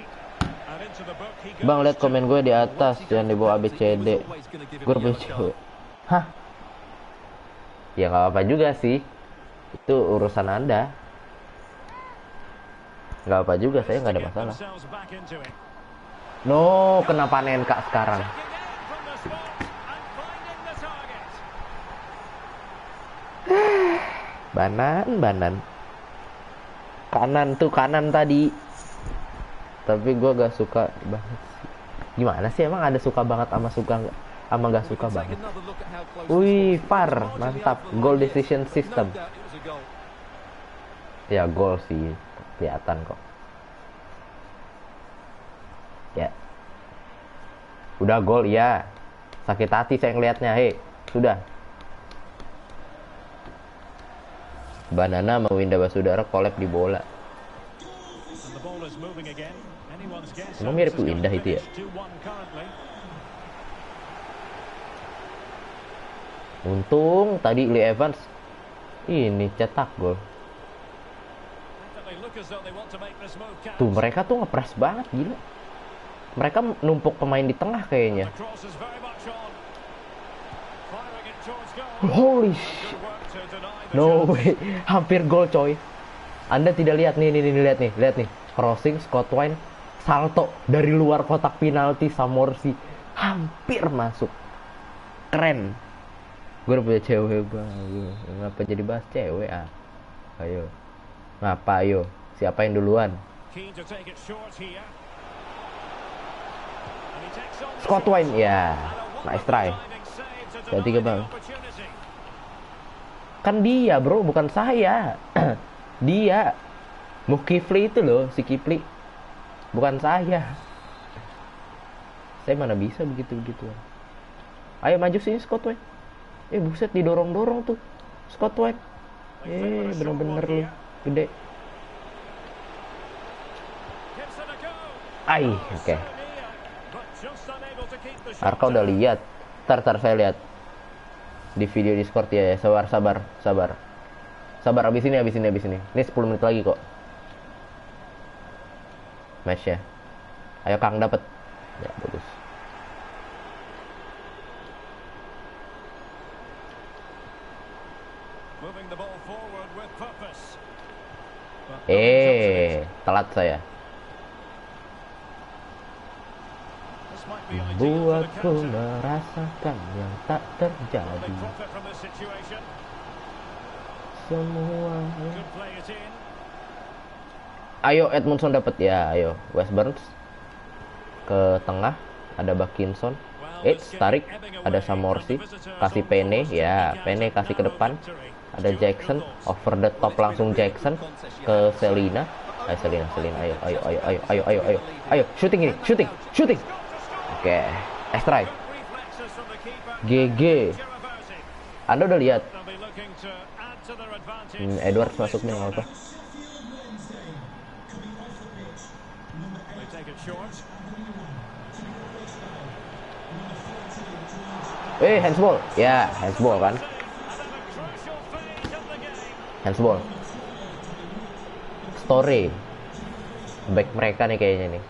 Bang, lihat komen gue di atas, jangan dibawa ABCD. Gue punya cewek. Hah? Ya nggak apa juga sih. Itu urusan Anda. Nggak apa juga, saya nggak ada masalah. No, kenapa NK sekarang? Banan. Kanan tadi. Tapi gue gak suka banget sih. Gimana sih, emang ada suka banget sama gak suka banget? Wih, VAR, mantap. Goal decision system. Ya, gol sih. Kelihatan kok. Ya. Udah gol, ya. Sakit hati saya ngelihatnya. Sudah. Banana sama Winda Basudara collab di bola. Emang mirip Indah itu ya? Untung tadi Lee Evans ini cetak gol. Tuh mereka tuh ngepres banget gila. Mereka numpuk pemain di tengah kayaknya. Holy shit. No way. Hampir gol coy. Anda tidak lihat nih lihat nih. Crossing Scott Wine, salto dari luar kotak penalti Samorsi. Hampir masuk. Keren. Gue udah punya cewek bang. Ngapa jadi bahas cewek ah? Ayo. Ngapa ayo? Siapa yang duluan? Scott Wine ya. Nice try. Tiga bang. Kan dia bro, bukan saya. Dia. Mukifli itu loh, si Kifli. Bukan saya. Saya mana bisa begitu-begitu. Ayo maju sini Scott Wine. Buset didorong-dorong tuh Scott Wine. Bener-bener lu gede. Oke. Arka udah lihat. Tar saya lihat di video Discord ya. Sabar. Abis ini. Ini 10 menit lagi kok. Match ya. Ayo Kang dapat. Ya bagus. Telat saya. Buatku merasakan yang tak terjadi. Semua. Ayo Edmondson dapat ya, ayo West Burns ke tengah, ada Bakinson. Tarik, ada Samorsi, kasih Pene, ya Pene kasih ke depan. Ada Jackson, over the top langsung Jackson ke Selina. Selina, ayo, shooting. Oke, extra. GG. Anda udah lihat? Edwards masuknya nggak apa? Handsball. Ya, handsball kan? Handsball. Story. Back mereka nih kayaknya nih.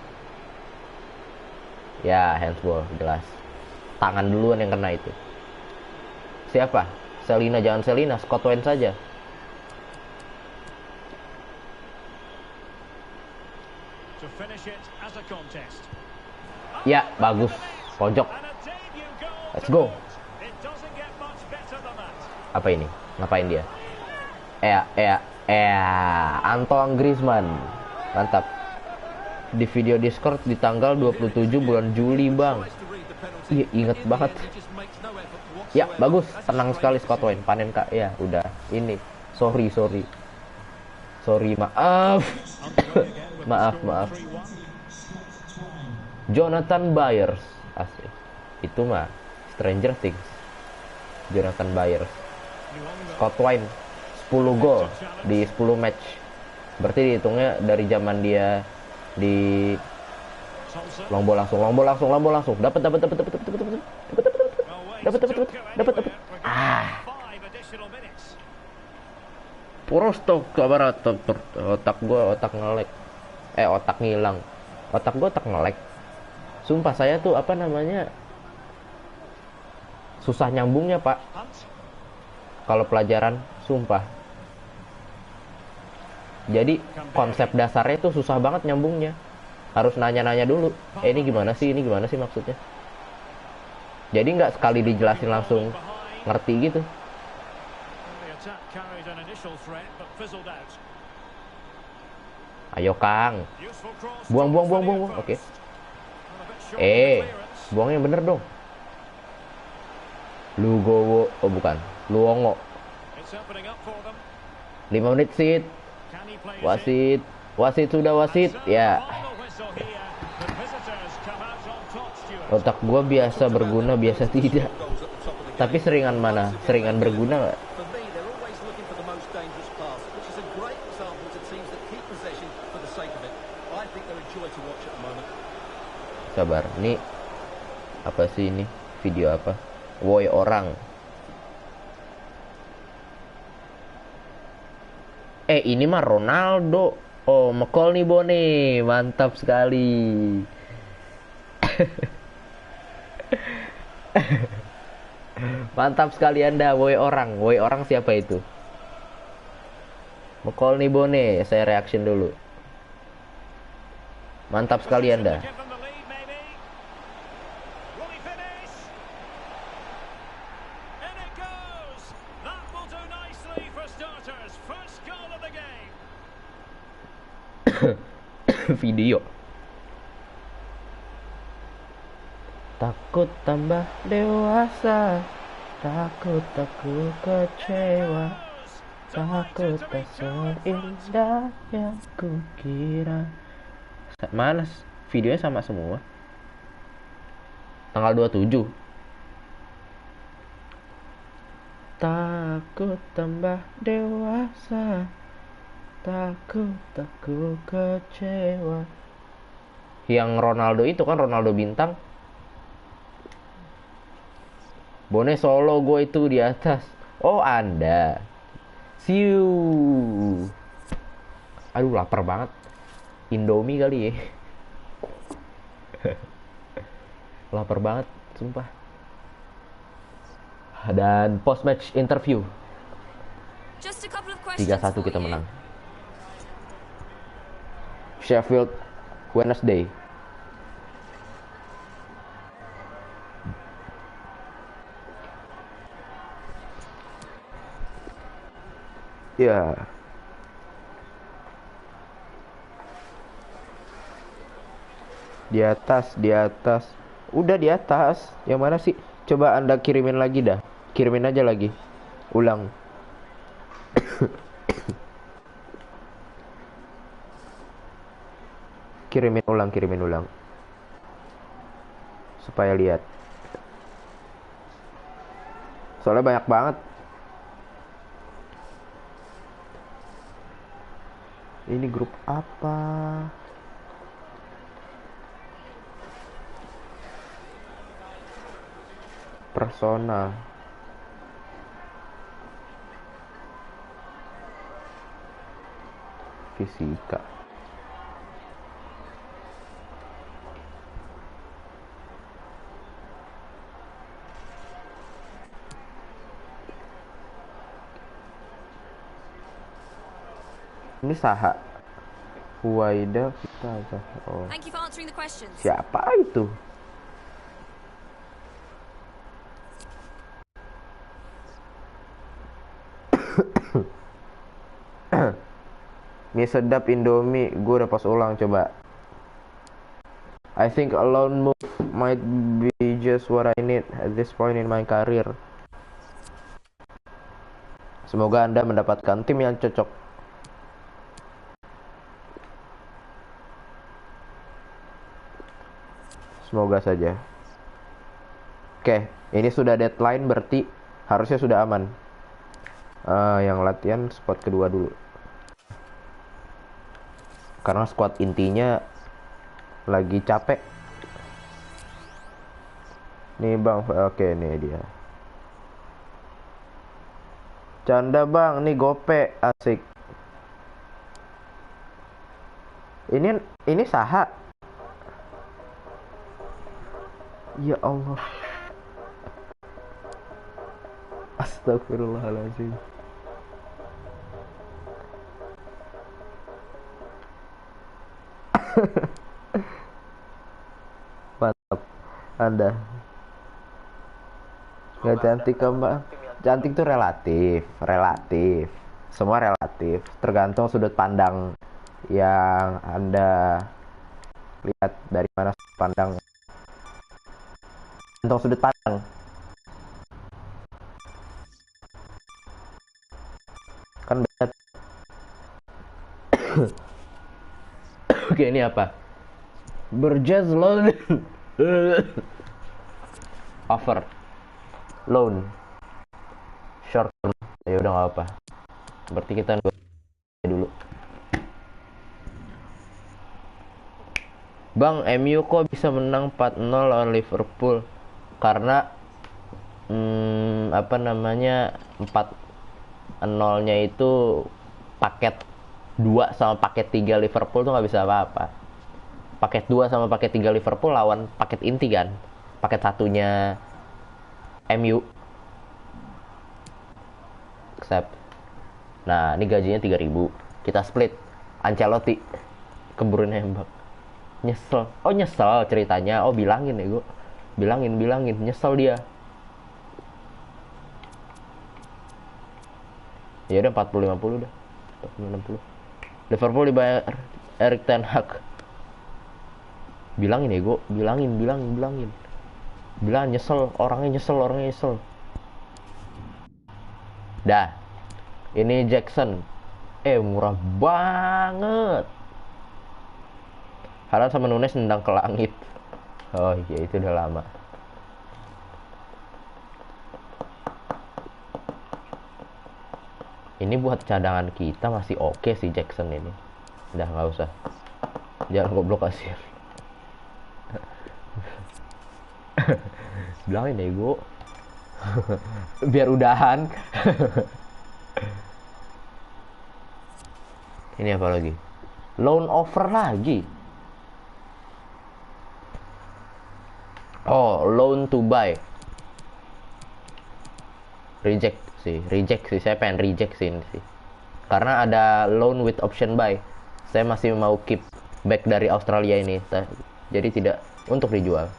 Ya, handsball jelas. Tangan duluan yang kena itu. Siapa? Selina, jangan Selina, Scott Wine saja. Ya, bagus. Pojok. Let's go. Apa ini? Ngapain dia? Antoine Griezmann. Mantap. Di video Discord di tanggal 27 bulan Juli, Bang. Iya, inget banget. Ya, bagus. Tenang sekali Scott Wine. Panen Kak. Ya, udah. Ini. Sorry. Maaf. maaf. Jonathan Byers. Asik. Itu mah Stranger Things. Jonathan Byers. Scott Wine 10 gol di 10 match. Berarti dihitungnya dari zaman dia di long ball langsung. Dapat. Prostok kabar otak ngelek. Otak ngilang. Otak ngelek. Sumpah saya tuh apa namanya? Susah nyambungnya, Pak. Kalau pelajaran, sumpah. Jadi konsep dasarnya tuh susah banget nyambungnya. Harus nanya-nanya dulu. Ini gimana sih maksudnya? Jadi nggak sekali dijelasin langsung ngerti gitu. Ayo Kang. Buang. Oke. Buang yang bener dong. Lugowo, bukan. Luongo. 5 menit sit. Wasit sudah wasit. Ya. Otak gua biasa berguna, biasa tidak. Tapi seringan mana? Seringan berguna nggak? joy to watch at the moment. Sabar, ini apa sih ini? Video apa? Woi orang. Ini mah Ronaldo. Oh, McCall nih Bone. Mantap sekali. Mantap sekali Anda, woi orang. Woi orang siapa itu? McCall nih Bone. Saya reaction dulu. Mantap sekali Anda. Video. Takut tambah dewasa, takut aku kecewa, takut tak seindah yang kukira. Mana videonya sama semua? Tanggal 27. Takut tambah dewasa, takut aku kecewa. Yang Ronaldo itu kan Ronaldo bintang. Bone solo gue itu di atas. Oh Anda. Siu. Aduh lapar banget. Indomie kali ya. Lapar banget sumpah. Dan post match interview. Just a couple of questions 3-1 kita for you. menang. Sheffield Wednesday. Ya. Di atas, di atas. Udah di atas. Yang mana sih? Coba Anda kirimin lagi dah. Kirimin aja lagi. Ulang. Kirimin ulang. Supaya lihat. Soalnya banyak banget. Ini grup apa? Persona. Fisika. Ini Saha. Huwaida kita aja. Oh. Thank you for answering the questions. Siapa itu? Mie sedap Indomie. Gue udah pas ulang coba. I think a lone move might be just what I need at this point in my career. Semoga Anda mendapatkan tim yang cocok. Semoga saja. Oke, ini sudah deadline berarti harusnya sudah aman. Yang latihan squad kedua dulu. Karena squad intinya lagi capek. Nih bang, oke nih dia. Canda bang, nih gope asik. Ini Saha. Ya Allah. Astagfirullahaladzim. Mantap Anda. Gak cantik mbak. Cantik tuh relatif. Semua relatif. Tergantung sudut pandang yang Anda lihat dari mana sudut pandang. Tergantung sudut pandang. Kan beda. Oke, ini apa? Burgess loan. Offer. Loan. Short term. Ya udah nggak apa. Berarti kita dulu. Bang, MU kok bisa menang 4-0 lawan Liverpool? Karena apa namanya, 4-0-nya itu paket 2 sama paket 3 Liverpool tuh nggak bisa apa-apa. Paket 2 sama paket 3 Liverpool lawan paket inti kan. Paket satunya MU. Accept. Nah, ini gajinya 3.000. Kita split. Ancelotti keburu nembak. Nyesel. Oh, nyesel ceritanya. Oh, bilangin ya, gue. Bilangin. Nyesel dia. Ya udah 40-50 udah. 40-60. Liverpool dibayar Erik ten Hag. Bilangin ya, gue. Bilangin. Bilang nyesel. Orangnya nyesel. Dah. Ini Jackson. Murah banget. Haaland sama Nunes nendang ke langit. Oh iya, itu udah lama. Ini buat cadangan kita masih oke sih Jackson ini. Udah nggak usah. Jangan goblok kasir. Bilangin deh gue. Biar udahan. Ini apa lagi? Loan offer lagi. Oh, loan to buy. Reject sih. Saya pengen reject sih ini sih. Karena ada loan with option buy. Saya masih mau keep back dari Australia ini. Jadi tidak untuk dijual.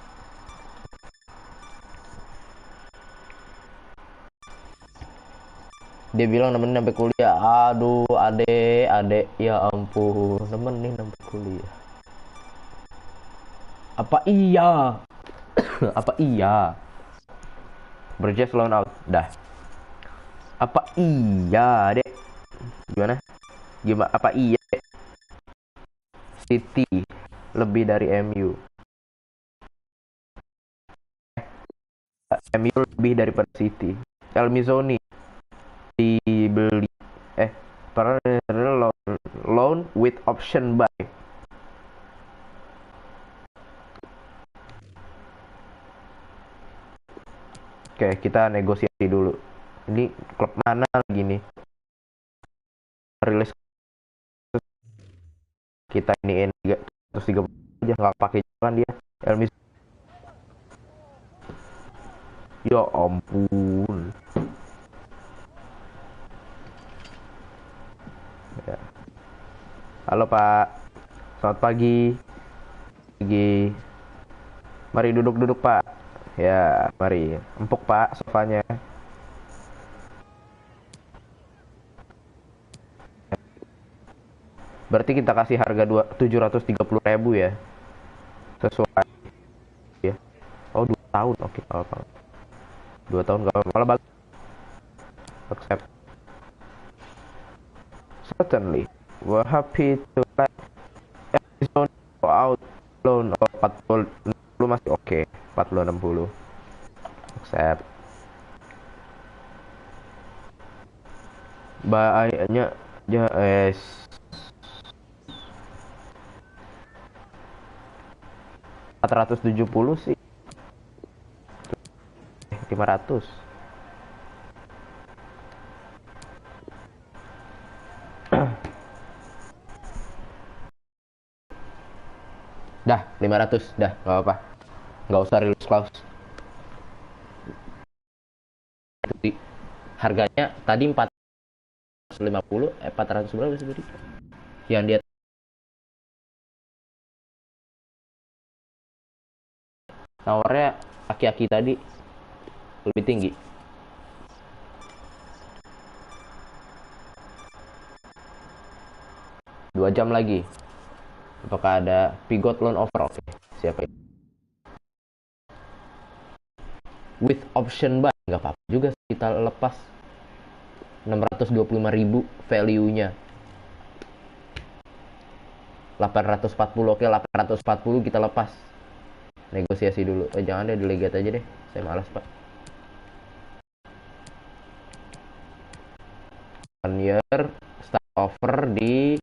Dia bilang nemenin sampai kuliah. Aduh, adek, ya ampun, nemenin sampai kuliah. Apa iya? Apa iya? Burgess loan out, dah. Apa iya, dek? Gimana? Apa iya, dek? City lebih dari MU. MU lebih daripada City. El Mizoni dibeli para loan with option buy. Oke, kita negosiasi dulu. Ini klub mana lagi nih? Rilis kita iniin 330 aja, nggak pakai kan dia. Elmis. Ya ampun. Ya. Halo Pak. Selamat pagi. Mari duduk Pak. Ya, mari. Empuk Pak sofanya. Berarti kita kasih harga 730.000 ya. Sesuai ya. Oh, 2 tahun. Oke, apa. 2 tahun enggak apa-apa. Malah bagus. Accept. Certainly. We're happy to let Edison go out loan. 40 masih oke. 40-60. Accept. Bayarnya ya 470 sih. 500. Dah, 500. Dah, nggak apa-apa. Nggak usah release clause. Harganya tadi 450, 400 berapa sih tadi? Yang dia tawarnya aki-aki tadi lebih tinggi. Dua jam lagi. Apakah ada Pigot loan offer? Oke, siapa itu? With option buy, nggak apa-apa juga kita lepas 625.000 value-nya. 840, oke 840 kita lepas. Negosiasi dulu. Jangan deh, delegat aja deh. Saya malas Pak. 1 year start offer di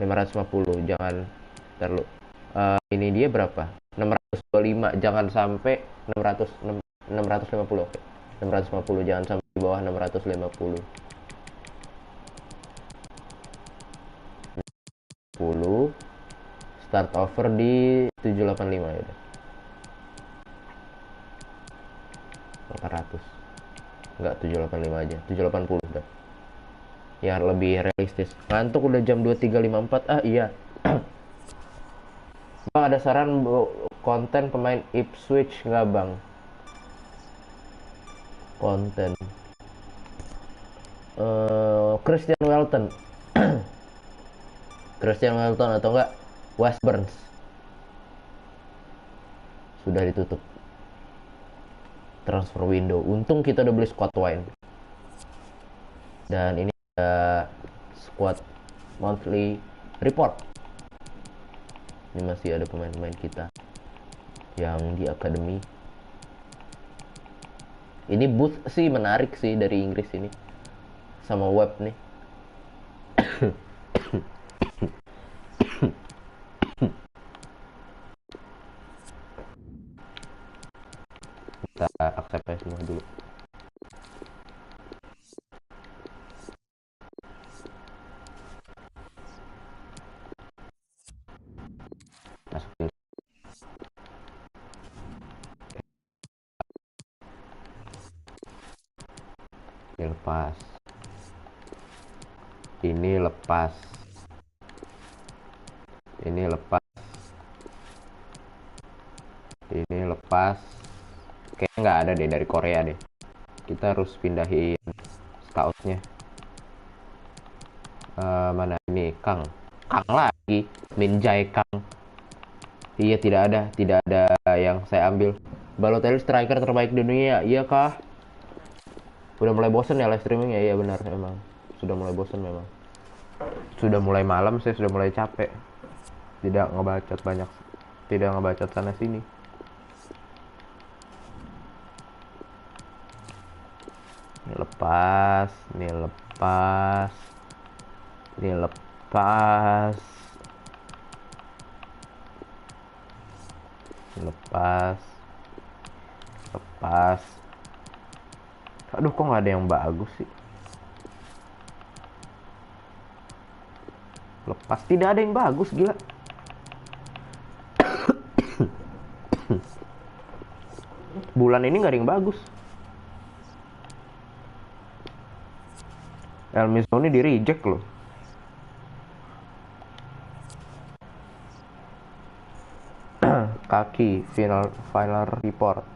550 jangan terlalu ini dia berapa 625 jangan sampai 650 oke 650 jangan sampai di bawah 650 10 start over di 785 ya udah 800 enggak 785 aja 780 udah ya lebih realistis. Ngantuk udah jam 23.54 iya. Bang ada saran konten pemain Ipswich nggak bang? Konten Christian Welton Christian Welton atau enggak West Burns sudah ditutup transfer window. Untung kita udah beli squad wine dan ini squad monthly report. Ini masih ada pemain-pemain kita yang di akademi. Ini booth sih menarik sih dari Inggris ini sama web nih. Kita accept aja semua dulu. Masukin. Ini lepas. Ini lepas. Ini lepas. Ini lepas. Kayaknya nggak ada deh dari Korea deh. Kita harus pindahin scoutnya. Mana ini Kang lagi Min Jae Kang. Iya tidak ada yang saya ambil. Balotelli striker terbaik di dunia, iya kah? Udah mulai bosen ya live streaming ya, iya benar emang. Sudah mulai bosen memang. Sudah mulai malam, saya sudah mulai capek. Tidak ngebacot banyak, tidak ngebacot sana sini. Ini lepas, ini lepas, ini lepas. Lepas. Aduh, kok nggak ada yang bagus sih? Lepas, tidak ada yang bagus, gila. Bulan ini nggak ada yang bagus. El Misoni di reject loh. Kaki final report.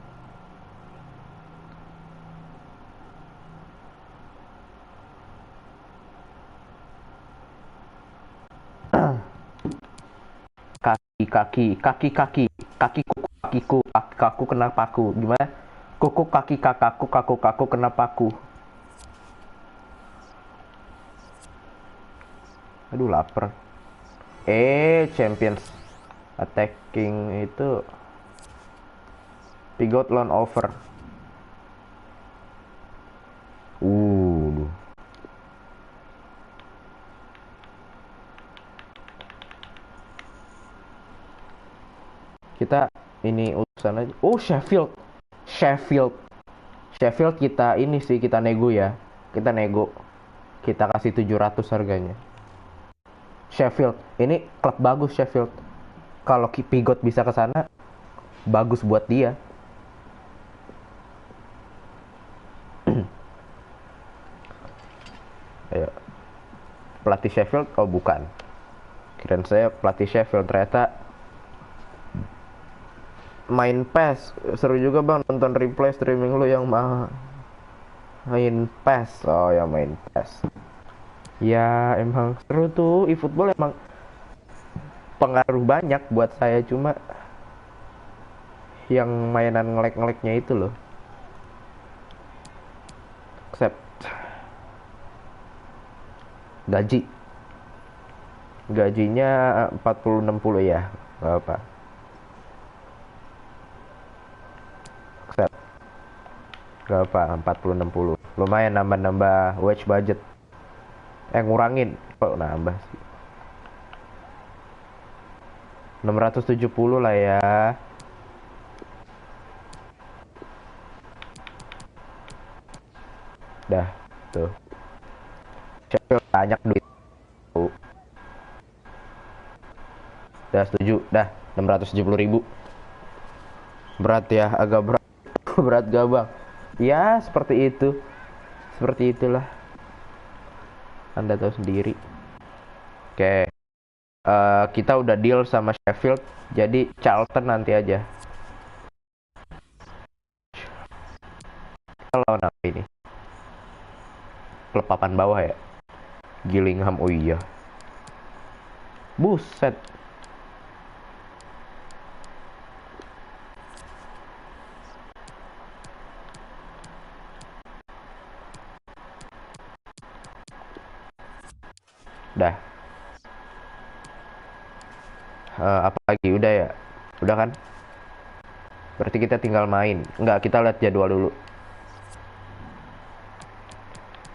Kaki kaku kena paku. Gimana? Kuku kaki kaku kena paku. Aduh lapar. Champions attacking itu Pigot loan over. Kita ini urusan aja. Oh, Sheffield kita ini sih, kita nego ya. Kita nego. Kita kasih 700 harganya. Sheffield, ini klub bagus Sheffield. Kalau Pigot bisa ke sana, bagus buat dia. Ayo. Pelatih Sheffield, oh bukan. Kirain saya pelatih Sheffield, ternyata main PES. Seru juga bang nonton replay streaming lu yang main PES. Oh ya main PES. Ya emang seru tuh, eFootball emang pengaruh banyak buat saya, cuma yang mainan ngelek-ngeleknya itu loh. Accept. Gajinya 40-60 ya, nggak apa. Accept. Nggak apa, 40-60. Lumayan nambah wage budget. Ngurangin kok nambah sih. 670 lah ya. Dah, tuh. Sheffield banyak duit. Dah setuju, dah 670.000. Berat ya, agak berat. Berat gak bang? Ya seperti itu. Seperti itulah. Anda tahu sendiri. Oke. Kita udah deal sama Sheffield. Jadi Charlton nanti aja. Kita lawan apa ini? Klub papan bawah ya? Gillingham, oh iya. Buset. Dah. Apa lagi? Udah ya? Udah kan? Berarti kita tinggal main. Enggak, kita lihat jadwal dulu.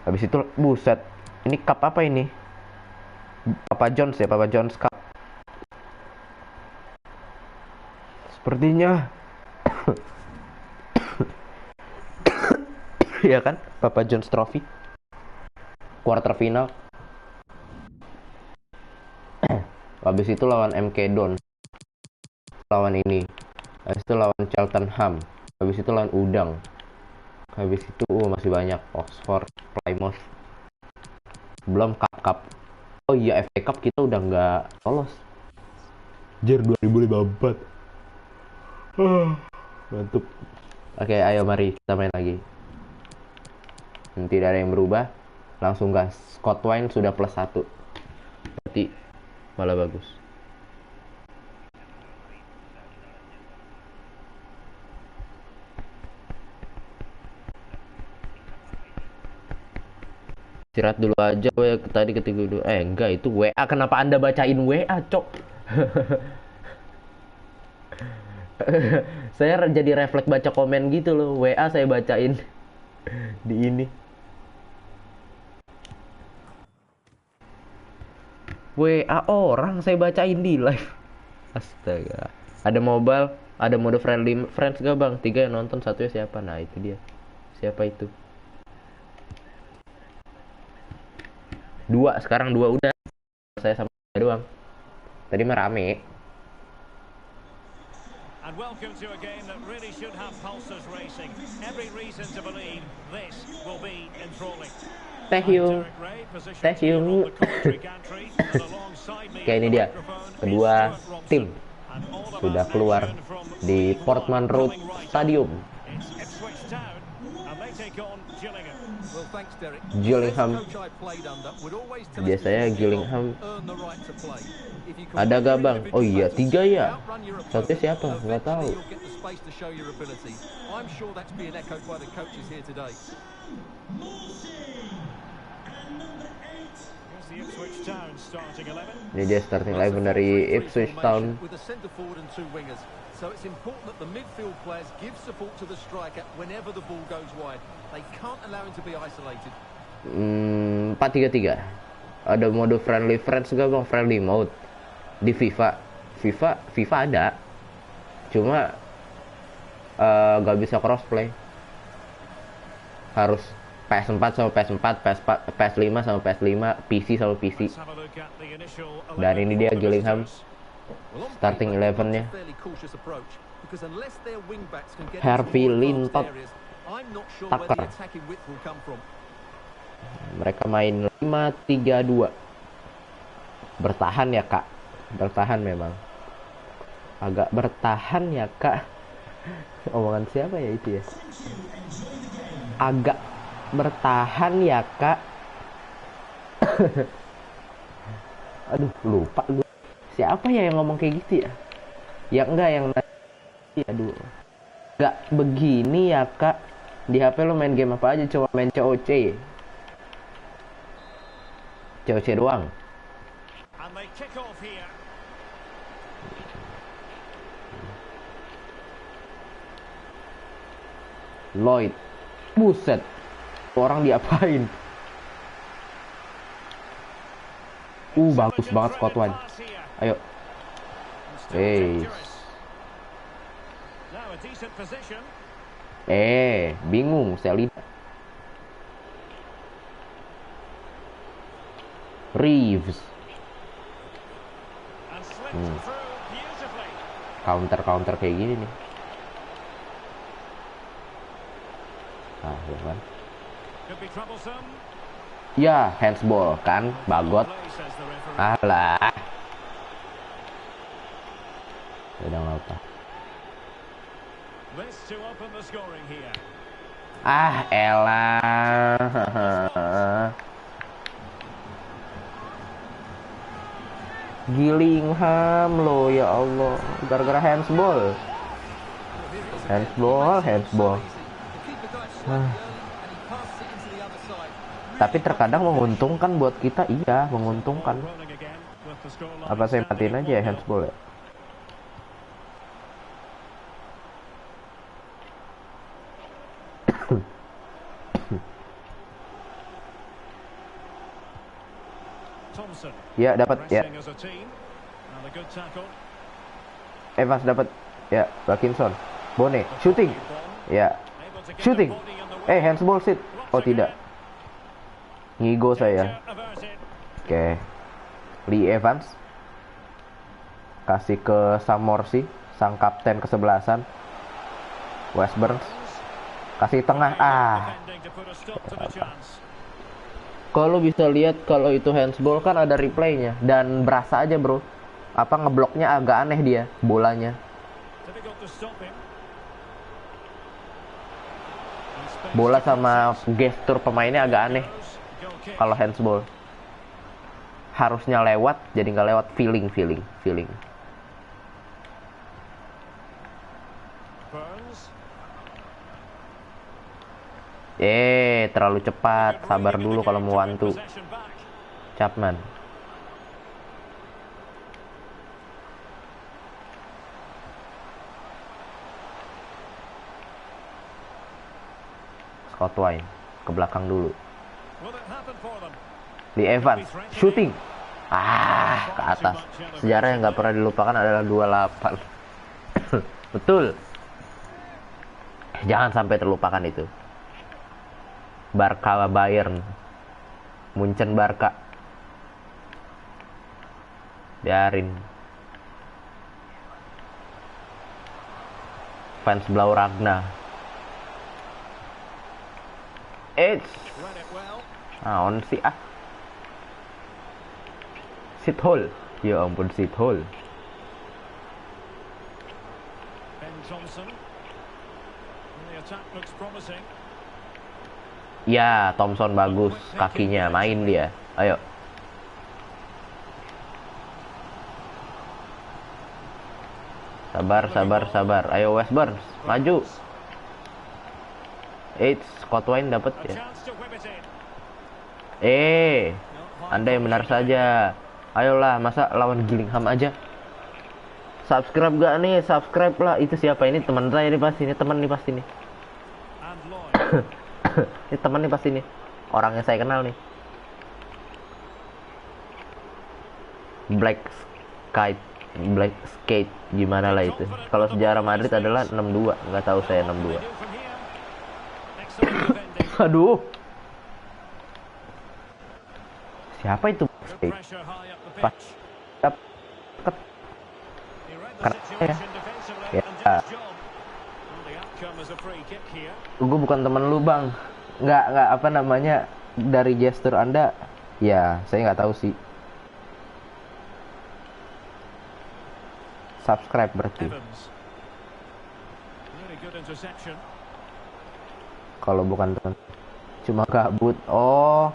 Habis itu, buset. Ini cup apa ini? Papa John's ya, Papa John's Cup. Sepertinya ya kan? Papa John's Trophy. Quarter final. Habis itu lawan MK Dons. Lawan ini. Habis itu lawan Cheltenham. Habis itu lawan Udang. Habis itu masih banyak. Oxford, Plymouth. Belum cup. Oh iya, FA Cup kita udah nggak lolos. Jer 2054. Mantap. Oke, ayo mari kita main lagi. Tidak ada yang berubah. Langsung gas. Scott Wine sudah +1. Berarti malah bagus. Istirahat dulu aja, tadi ketika dulu. Enggak, itu WA. Kenapa Anda bacain WA, cok? Saya jadi refleks baca komen gitu loh. WA saya bacain di ini. WA orang saya bacain di live. Astaga. Ada mobile, ada mode friendly friends gak bang? 3 yang nonton, 1 ya siapa? Nah itu dia. Siapa itu? 2, sekarang 2 udah. Saya sama doang. Tadi mah rame. And welcome to a game that really should have pulses racing. Every reason to believe this will be enthralling. Thank you. Oke, ini dia. Kedua tim sudah keluar di Portman Road Stadium. Gillingham. Biasanya Gillingham. Ada gak bang? Oh iya, 3 ya. Satunya siapa? Nggak tahu. Ini dia starting 11 dari Ipswich Town. So it's important that the midfield players give support to the striker whenever the ball goes wide. They can't allow him to be isolated. 4-3-3. Ada mode friendly friends gak bang? Friendly mode di FIFA ada. Cuma gak bisa crossplay. Harus PS4 sama PS4, PS5 sama PS5, PC sama PC. Dan ini dia Gillingham. Starting 11-nya. Harvey Lintott, Tucker. Mereka main 5-3-2. Bertahan ya kak. Bertahan memang. Agak bertahan ya kak. Omongan siapa ya itu ya? Agak bertahan ya kak. Aduh lupa gue. Siapa ya yang ngomong kayak gitu ya? Ya enggak yang aduh. Enggak begini ya kak. Di HP lo main game apa aja? Coba main COC. COC doang. Lloyd. Buset. Orang diapain? Bagus banget Scott Wine. Ayo. Eh, Now a decent position. bingung Selina. Reeves. And slipped through beautifully. Counter kayak gini nih. Nah, ya kan. Could be troublesome. Ya, handsball kan, bagot. Play, says the referee. Alah. Udah nggak apa. This to open the scoring here. Elah. Gillingham lo, ya Allah, gara-gara handsball. Handsball. Tapi terkadang menguntungkan buat kita, iya, menguntungkan. Rolling again with the scoreline. Apa saya matiin aja ya handsball ya? Thompson. Ya, dapat ya. Pressing as a team. And a good tackle. Evans dapat ya. Wilkinson. Bone shooting. Ya. Able to get Shooting. the body on the way. Handsball sit. Oh tidak. Ngigo saya. Averted. Oke. Lee Evans. Kasih ke Sam Morsi, sang kapten kesebelasan. West Burns. Kasih tengah. Defending to put a stop to the chance. Kalau bisa lihat kalau itu handsball kan ada replaynya dan berasa aja bro. Apa ngebloknya agak aneh dia bolanya. Difficult to stop him. Bola sama gestur pemainnya agak aneh Goal kick. kalau handsball. Harusnya lewat jadi nggak lewat, feeling. Burns. Terlalu cepat. Sabar dulu kalau mau wantu. Possession back. Chapman. Scott Wine ke belakang dulu. Will it happen for them? Lee Evans shooting. Ke atas. Sejarah yang nggak pernah dilupakan adalah 28. Betul. Jangan sampai terlupakan itu. Barca Bayern. Munchen Barca. Biarin. Fans Blaugrana. Read it well. On sih sit hole. Ya ampun, sit hole. Ben Thompson. And the attack looks promising. Ya, Thompson bagus kakinya, main dia. Ayo. Sabar. Ayo West Burns, maju. Scott Wine dapat A ya. chance to whip it in. Anda yang benar saja. Ayolah, masa lawan Gillingham aja. Subscribe gak nih? Subscribe lah. Itu siapa ini? Teman saya nih pasti. Ini teman nih pasti nih. And Lloyd. Ini teman nih pasti nih. Orang yang saya kenal nih. Black Skate gimana lah itu. Kalau sejarah Madrid adalah 6-2. Nggak tahu saya 6-2. Do from here. Excellent defending. Aduh. Siapa itu? Good pressure high up the Pas. pitch. He read the Karena ya. situation defensively Ya. and did his job. Well, the outcome is a free kick here. Gue bukan teman lu bang. Nggak apa namanya, dari gestur Anda. Ya saya nggak tahu sih. Subscribe berarti. Evans. Really good interception. Kalau bukan teman, cuma gabut. Oh,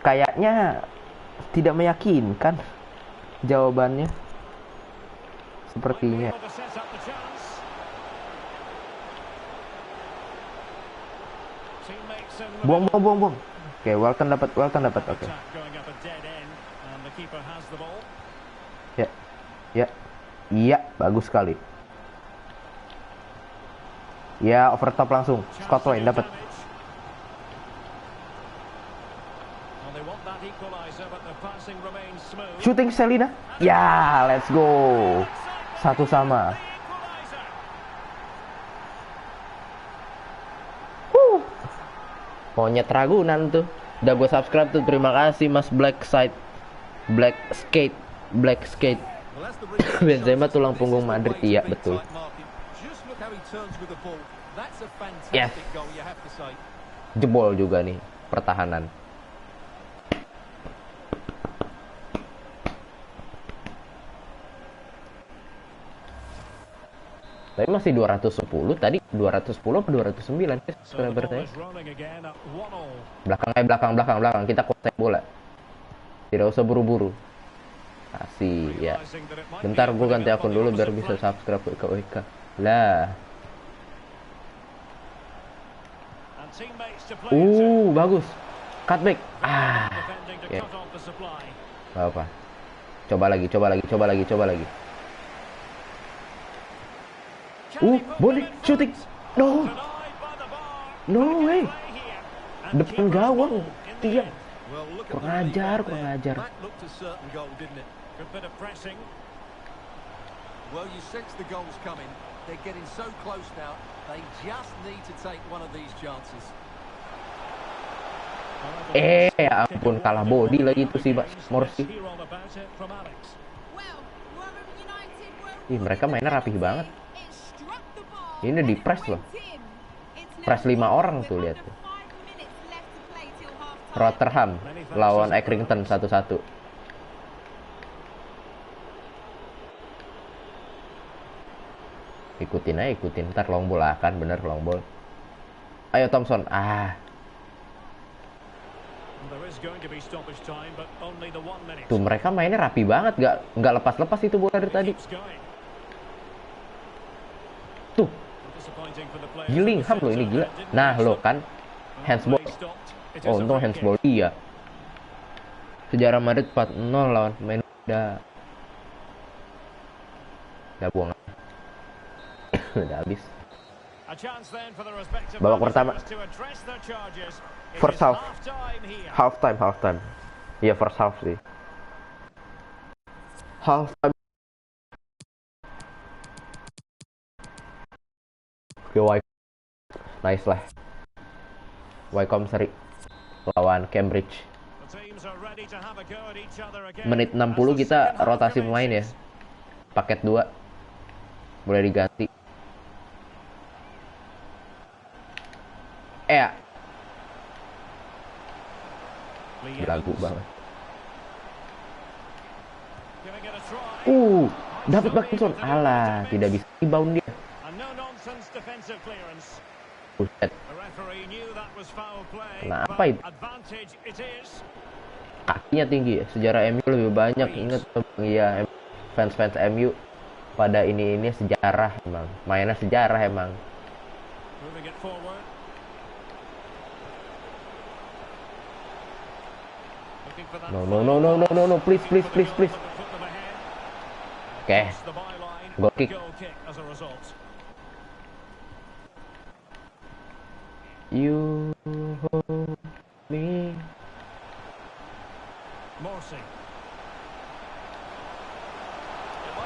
kayaknya tidak meyakinkan jawabannya. Sepertinya. Able to set up the chance. Teammates in the Buang. Oke, Walton dapat. Oke. attack going up a dead end, and the keeper has the ball. Iya, bagus sekali. Ya, over top langsung. Scott Wine dapat. Well, they want that equalizer, but the passing remains smooth. Shooting Selina. Ya, let's go. Exciting Satu sama. Monyet Ragunan tuh. Udah gue subscribe tuh. Terima kasih Mas Black Skate. Benzema tulang punggung Madrid. Iya betul. Yes. Jebol juga nih pertahanan. Tapi masih 210, tadi 210 apa 209 subscriber saya. Belakang, kita kuasai bola. Tidak usah buru-buru. Kasih ya. Bentar gue ganti akun dulu biar bisa subscribe ke WK. Lah. Bagus. Cutback. Okay. Gak apa. Coba lagi. Boleh shooting. No way. Depan gawang. Tiang. Kurang ajar. Well, you sense the goals coming. They're getting so close now. They just need to take one of these chances. Ampun kalah body lagi itu sih, Mbak Morsi. Mereka mainnya rapih banget. Ini di press loh. Press 5 orang tuh, lihat tuh. Rotherham lawan Accrington 1-1. Ikutin. Ntar long ball akan bener long ball. Ayo Thompson. Tuh mereka mainnya rapi banget, nggak lepas-lepas itu bola dari tadi. Tuh. Gillingham loh ini gila. Nah lo kan handsball. Untung handsball dia. Sejarah Madrid 4-0 lawan pemain muda. Udah buang. Udah habis. Babak pertama. First half. Half time. Iya first half sih. Half time. Oke, nice lah. Wycombe seri lawan Cambridge. Menit 60 kita rotasi pemain ya. Paket 2. Boleh diganti. Lagu banget. Dapat Parkinson. Alah, tidak bisa rebound dia. Buset. Kenapa itu? Kakinya tinggi ya. Sejarah MU lebih banyak. Ingat ya, fans MU pada ini sejarah emang. Mainnya sejarah emang. No, please. Oke. Goal kick. You hold me.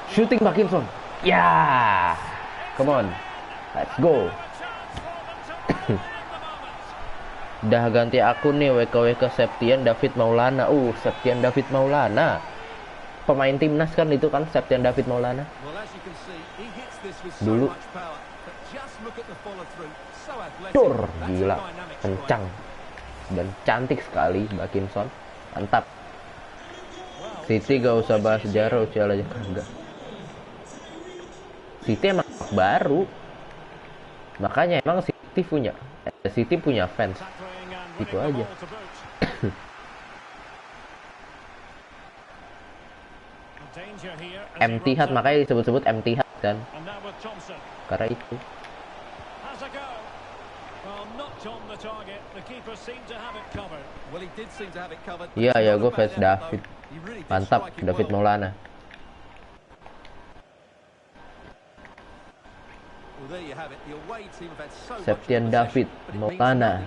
Shooting Parkinson. Ya. Come on. Let's go. Udah ganti akun nih, WKWK Septian David Maulana. Septian David Maulana. Pemain timnas kan itu kan, Septian David Maulana. Dulu. Gila, kencang dan cantik sekali Parkinson. Mantap. City gak usah bahas sejarah, ucial aja kagak. City emang baru. Makanya emang City punya fans. Itu aja. MTH makanya disebut-sebut MTH kan. Karena itu. Iya, gue fans David. Mantap, David Maulana. Septian David Maulana.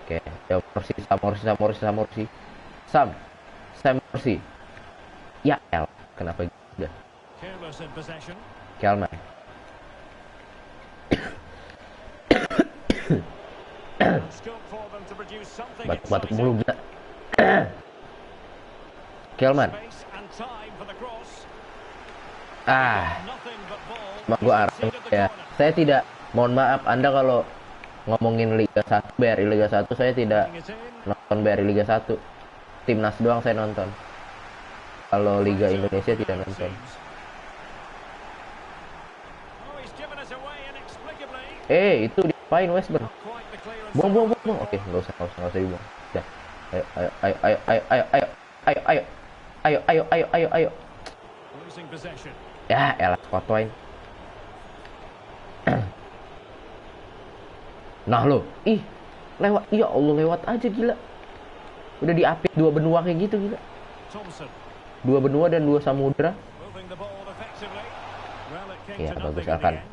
Oke, Samorsi. Sam Morsi. Ya El, kenapa gitu? Careless in possession. Kelman. Scope for them to produce something Batuk-batuk exciting. mulu gila. Kelman. Space and time for the cross. Nothing but ball. Mak gua arah ya. Saya tidak, mohon maaf Anda kalau ngomongin Liga 1, BRI Liga 1, saya tidak nonton BRI Liga 1. Timnas doang saya nonton. Kalau Liga Indonesia tidak nonton. Oh, he's given us away inexplicably. Itu diapain Westburn? Quite the clearance. Buang. Oke, nggak usah dibuang. Dah. Ayo. Losing possession. Ya, elah Scott Twain. Nah lo, lewat, ya Allah lewat aja gila. Udah diapit 2 benua kayak gitu gila. Thompson. 2 benua dan 2 samudra. Moving the ball effectively. Well, it came Ya, to bagus nothing in the Elkan. end.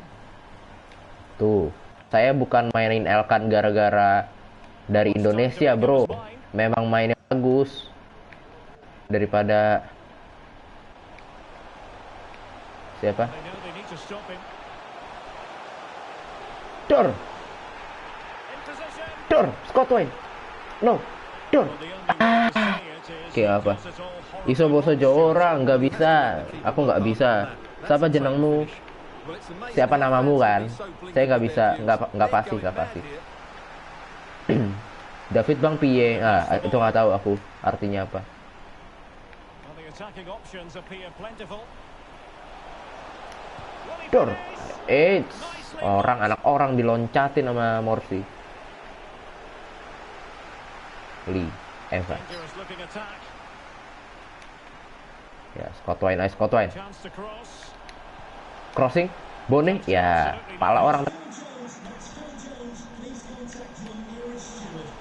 Tuh, saya bukan mainin Elkan gara-gara dari Indonesia bro. Memang mainnya bagus. Daripada siapa? They know they need to stop him. Dor, In position. Dor, Scott Twain. No, Dor. Well, the only way to say it is Kayak apa? because it's all horrible. Iso boso orang nggak bisa. Aku nggak bisa. Siapa jenengmu? Well, it's amazing Siapa how namamu fans kan? can be so blink Saya nggak with bisa, their views. nggak pasti, They're nggak going pasti. mad here. David Bang Piye. Itu nggak tahu aku artinya apa. Well, the attacking options appear plentiful. Will he Dor. finish? Anak orang diloncatin sama Morsi. Lee Evans. Dangerous looking attack. Ya, Scott Twain. Chance to cross. Crossing. Bone. Ya, pala orang.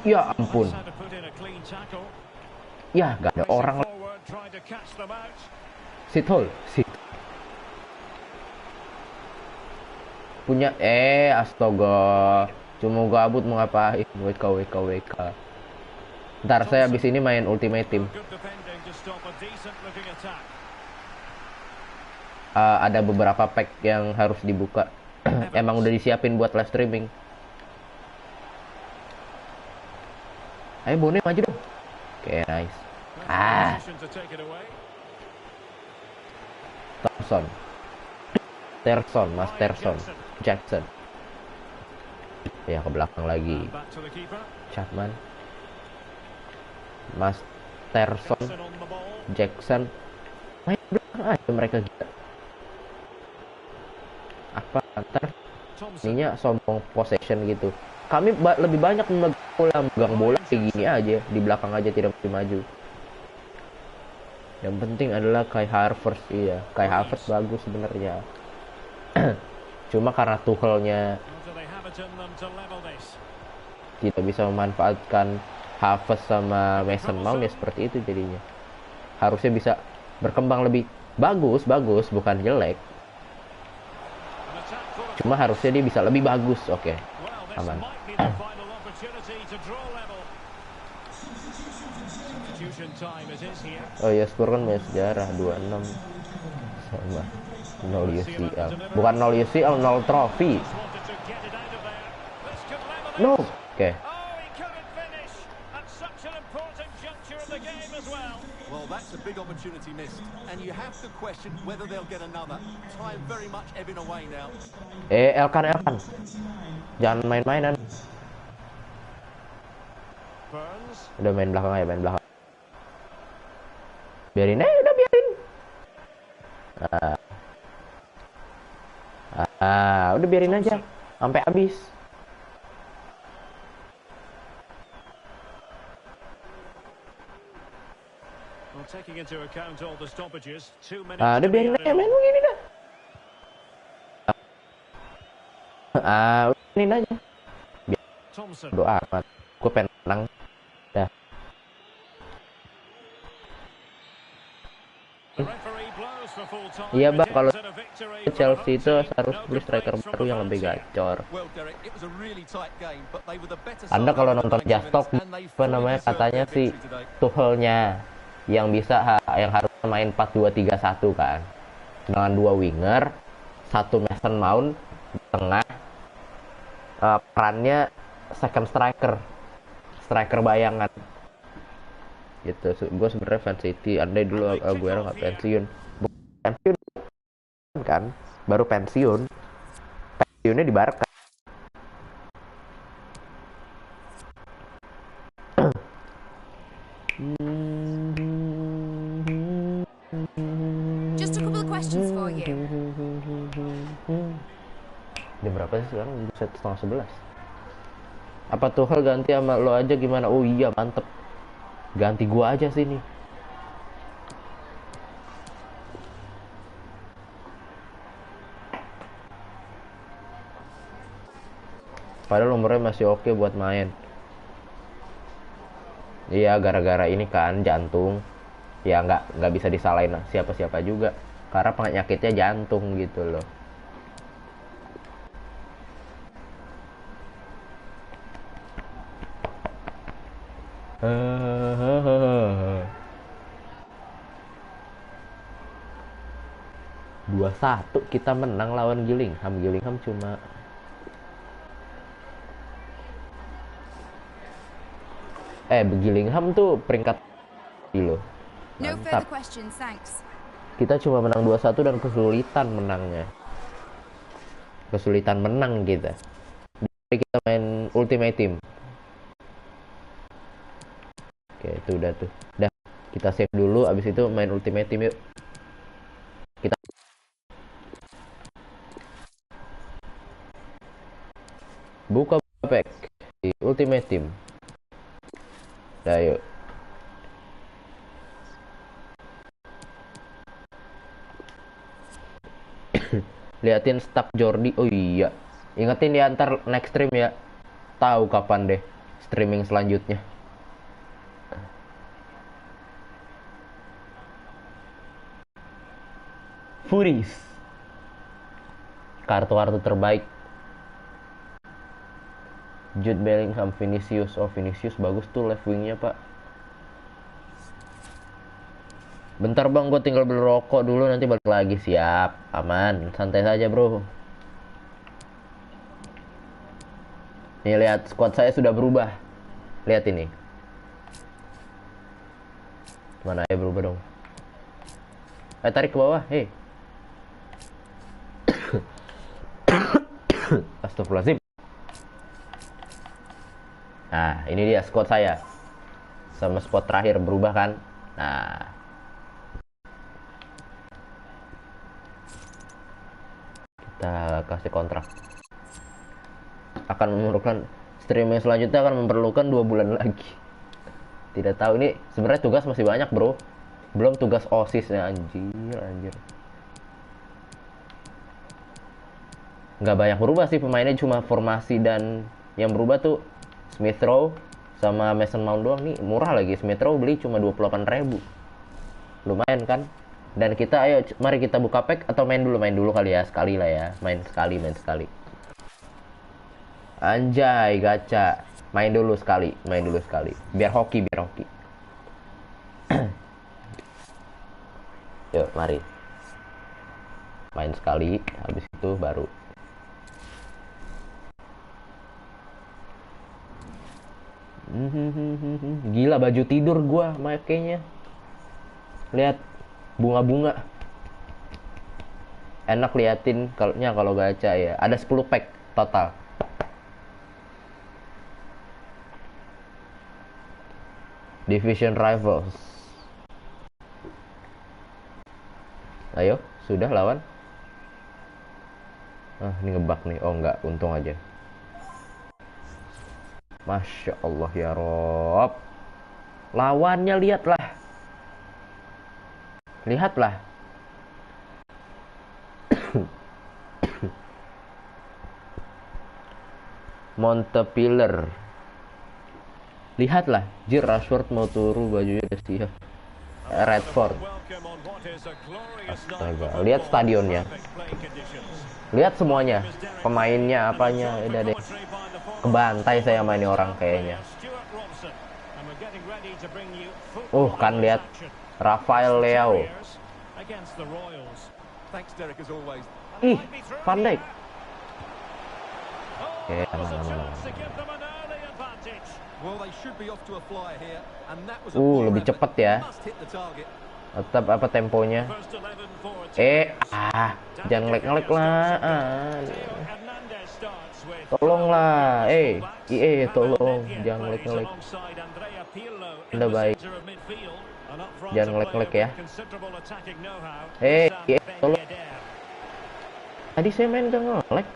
Ya ampun. Had to put in a clean tackle. Ya, gak ada orang. Forward, trying to catch them out. Sit hole. Punya astaga. Cuma gabut mau ngapain? WK. Ntar saya habis ini main Ultimate Team. Good defending to stop a decent looking attack. Ada beberapa pack yang harus dibuka. Emang udah disiapin buat live streaming. Ayo Bone maju dong. Oke, nice. Position to take it away. Mas Terson. Jackson. Ya, ke belakang lagi. Back to the keeper. Chapman. Mas Terson. Jackson on the ball. Jackson. Main belakang aja mereka gila. Apa ntar Thompson. ininya sombong possession gitu. Kami lebih banyak megang bola kayak gini aja, di belakang aja tidak maju. Yang penting adalah Kai Havertz. Iya, Kai Havertz bagus sebenarnya. Cuma karena Tuchelnya Do they have it in them to level this? tidak bisa memanfaatkan Havertz sama Mason Mount, ya seperti itu jadinya. Harusnya bisa berkembang lebih bagus, bukan jelek. An attack full of... Cuma harusnya dia bisa lebih bagus. Oke. Well, this Aman. might be the final opportunity to draw level. Substitution time it is here. Oh ya, skor kan banyak sejarah 2-6 sama 0 UCL. Bukan 0 UCL, 0 trofi. Just wanted to get it out of there. This could level it. No. Oke. Oh, he couldn't finish at such an important juncture of the game as well. Well, that's a big opportunity missed. And you have to question whether they'll get another. Time very much ebbing away now. Elkan. Jangan main-mainan. Burns. Udah main belakang aja, main belakang. Biarin. Udah biarin. Udah biarin aja sampai habis. Well, taking into account all the stoppages, 2 minutes. Udah to be biarin added aja, on. main begini dah. Udah biarin aja. Thompson. Doa amat. Gue pengen menang. Dah. The referee blows chance for full time. Iya bang, kalau Is it a victory for Chelsea itu Huddersfield? harus No beli good striker wins from baru the yang lebih fans here. gacor. Well, Derek, it was a really tight game, but they were the better Anda side kalau after nonton 90 Jastok, minutes, and they apa fully namanya, deserved katanya their si victory today. Tuchelnya yang bisa yang harus main 4-2-3-1 kan, dengan 2 winger, 1 Mason Mount di tengah, perannya second striker bayangan gitu. Gue sebenarnya fans City, andai dulu Aguero nggak pensiun kan, baru pensiunnya di Barca. Just a couple of questions for you. Jam berapa sih sekarang? 10:30. Apa Tuchel ganti sama lo aja gimana? Oh iya mantep, ganti gua aja sini. Padahal umurnya masih oke buat main. Iya, gara-gara ini kan jantung. Ya nggak bisa disalahin siapa-siapa juga, karena penyakitnya jantung gitu loh. Dua satu kita menang lawan Gillingham. Gillingham cuma Gillingham tuh peringkat loh. No Mantap. further questions, thanks. Kita cuma menang 2-1 dan kesulitan menangnya. Kesulitan menang kita. Jadi kita main Ultimate Team. Oke, itu udah tuh. Udah, kita save dulu, abis itu main Ultimate Team yuk. Kita buka pack di Ultimate Team. Udah yuk. Liatin stack Jordi. Oh iya, ingetin ya ntar next stream ya. Tahu kapan deh streaming selanjutnya. Furis. Kartu-kartu terbaik. Jude Bellingham, Vinicius. Oh Vinicius bagus tuh left wingnya pak. Bentar bang, gue tinggal beli rokok dulu, nanti balik lagi. Siap, aman, santai saja bro. Nih lihat, squad saya sudah berubah. Lihat ini. Mana ya berubah dong? Tarik ke bawah, hei. Astagfirullahaladzim. Nah, ini dia squad saya. Sama squad terakhir berubah kan? Nah. Kita kasih kontrak. Akan memerlukan streaming selanjutnya akan memerlukan 2 bulan lagi. Tidak tahu, ini sebenarnya tugas masih banyak bro. Belum tugas OSISnya, anjir. Nggak banyak berubah sih pemainnya, cuma formasi dan yang berubah tuh Smith Rowe sama Mason Mount doang. Nih murah lagi, Smith Rowe beli cuma 28.000. Lumayan kan? Dan kita ayo mari kita buka pack atau main dulu kali ya, sekali lah ya. Main sekali. Anjay, gacha. Main dulu sekali. Biar hoki. Yuk, mari. Main sekali, habis itu baru. Gila baju tidur gua makanya. Lihat bunga-bunga. Enak liatin kalau gacha ya. Ada 10 pack total. Division Rivals. Ayo, sudah lawan. Ini ngebug nih. Oh enggak, untung aja. Masya Allah ya Rob. Lawannya lihatlah. Montpellier. Lihatlah, Rashford mau turu, bajunya udah siap. Redford. Astaga, lihat stadionnya. Lihat semuanya. Pemainnya, apanya, udah deh. Kebantai saya sama ini orang kayaknya. Kan lihat Rafael Leao. Ih, Van Dijk. Oke, aman. Lebih cepat ya. Tetap apa temponya? Jangan ngelek-ngelek lah. Tolonglah, tolong, jangan ngelek-ngelek. Anda baik. Jangan ngelek-ngelek ya. Tolong. Tadi saya main gak ngelek.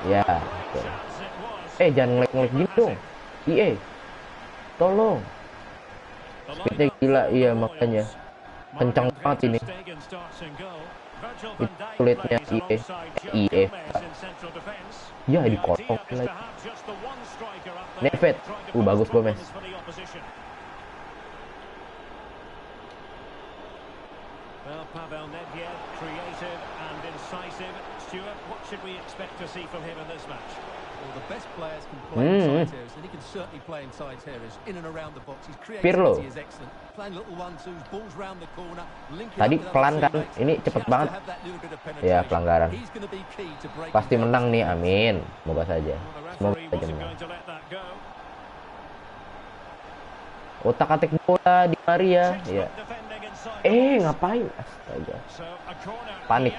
Ya. Betul. Jangan ngelek-ngelek gitu dong. Tolong. Speednya gila, iya makanya. Kencang banget ini. Itu kulitnya IE. Ya, dikotong lagi. Nedved. Bagus Gomez. Well, Pavel Nedved, creative and incisive. Stuart, what should we expect to see from him in this match? Well, the best players can play inside areas, and he can certainly play inside areas, in and around the box. His creativity is excellent. Playing little 1-2s, balls round the corner, linking Tadi pelan kan? Ini cepet banget. Ya, pelanggaran. Pasti menang nih, amin. Semoga saja. Semoga saja menang. Otak-atik bola di Maria, ya. Ngapain? Astaga. Panik.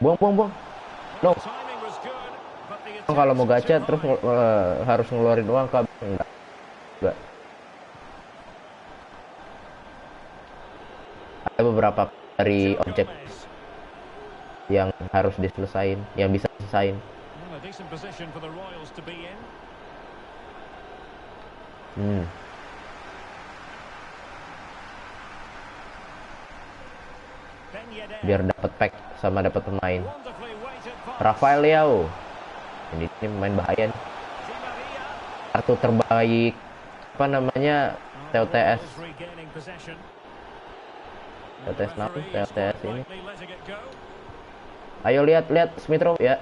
Buang. No. Kalau mau gacha terus harus ngeluarin uang ke enggak. Ada beberapa dari objek yang harus diselesain, yang bisa diselesain. Biar dapat pack sama dapat pemain. Rafael Leao. Ini main bahaya nih. Kartu terbaik apa namanya? TOTS ini. Ayo lihat Smith Rowe ya.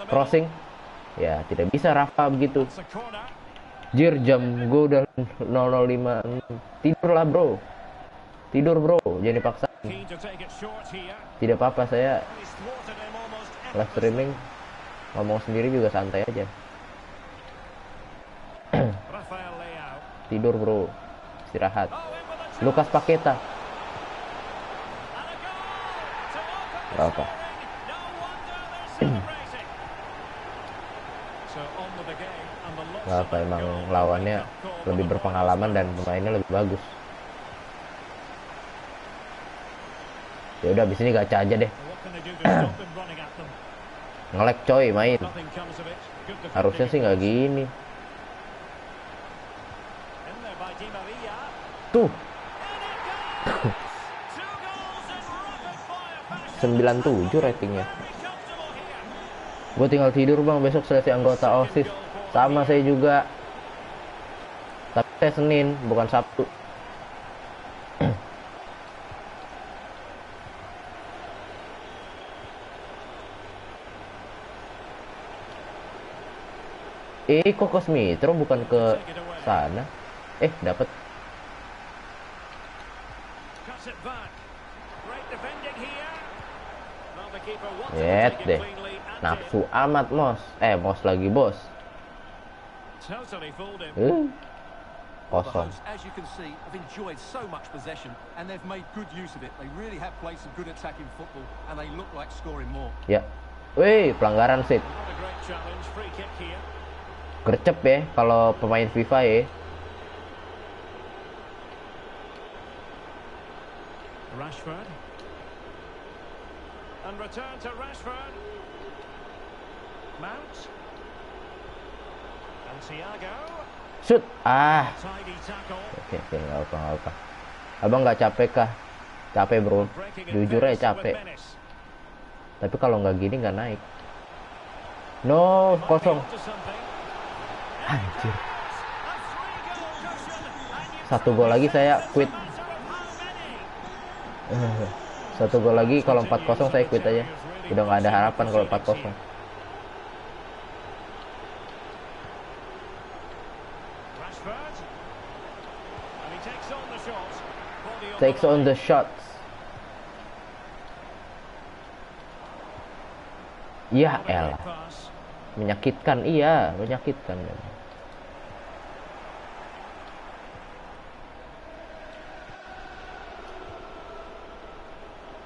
Crossing. Ya, tidak bisa Rafa begitu. Jir, jam gue udah 005. Tidur bro, jangan dipaksa. Tidak apa-apa, saya live streaming ngomong sendiri juga santai aja. Tidur bro, istirahat. Lucas Paqueta. Berapa? Berapa emang lawannya lebih berpengalaman dan pemainnya lebih bagus. Ya udah, abis ini gacha aja deh. Nge-lag coy main. Harusnya sih nggak gini. Tuh. 97 ratingnya. Gue tinggal tidur bang, besok seleksi anggota OSIS. Sama saya juga. Tapi saya Senin, bukan Sabtu. Kok ke Smithro bukan ke sana? Dapat. Deh. Nafsu amat Mos. Mos lagi bos. Kosong. Ya. Pelanggaran sih. Gercep ya kalau pemain FIFA ya. Rashford. And return to Rashford. Mount. And Thiago. Shoot. Oke, enggak apa. Abang nggak capek kah? Capek bro. Jujur aja capek. Tapi kalau nggak gini nggak naik. No, kosong. Anjir. 1 gol lagi saya quit. 1 gol lagi, kalau 4-0 saya quit aja. Udah nggak ada harapan kalau 4-0. Takes on the shots. Ya elah. Menyakitkan, iya, menyakitkan.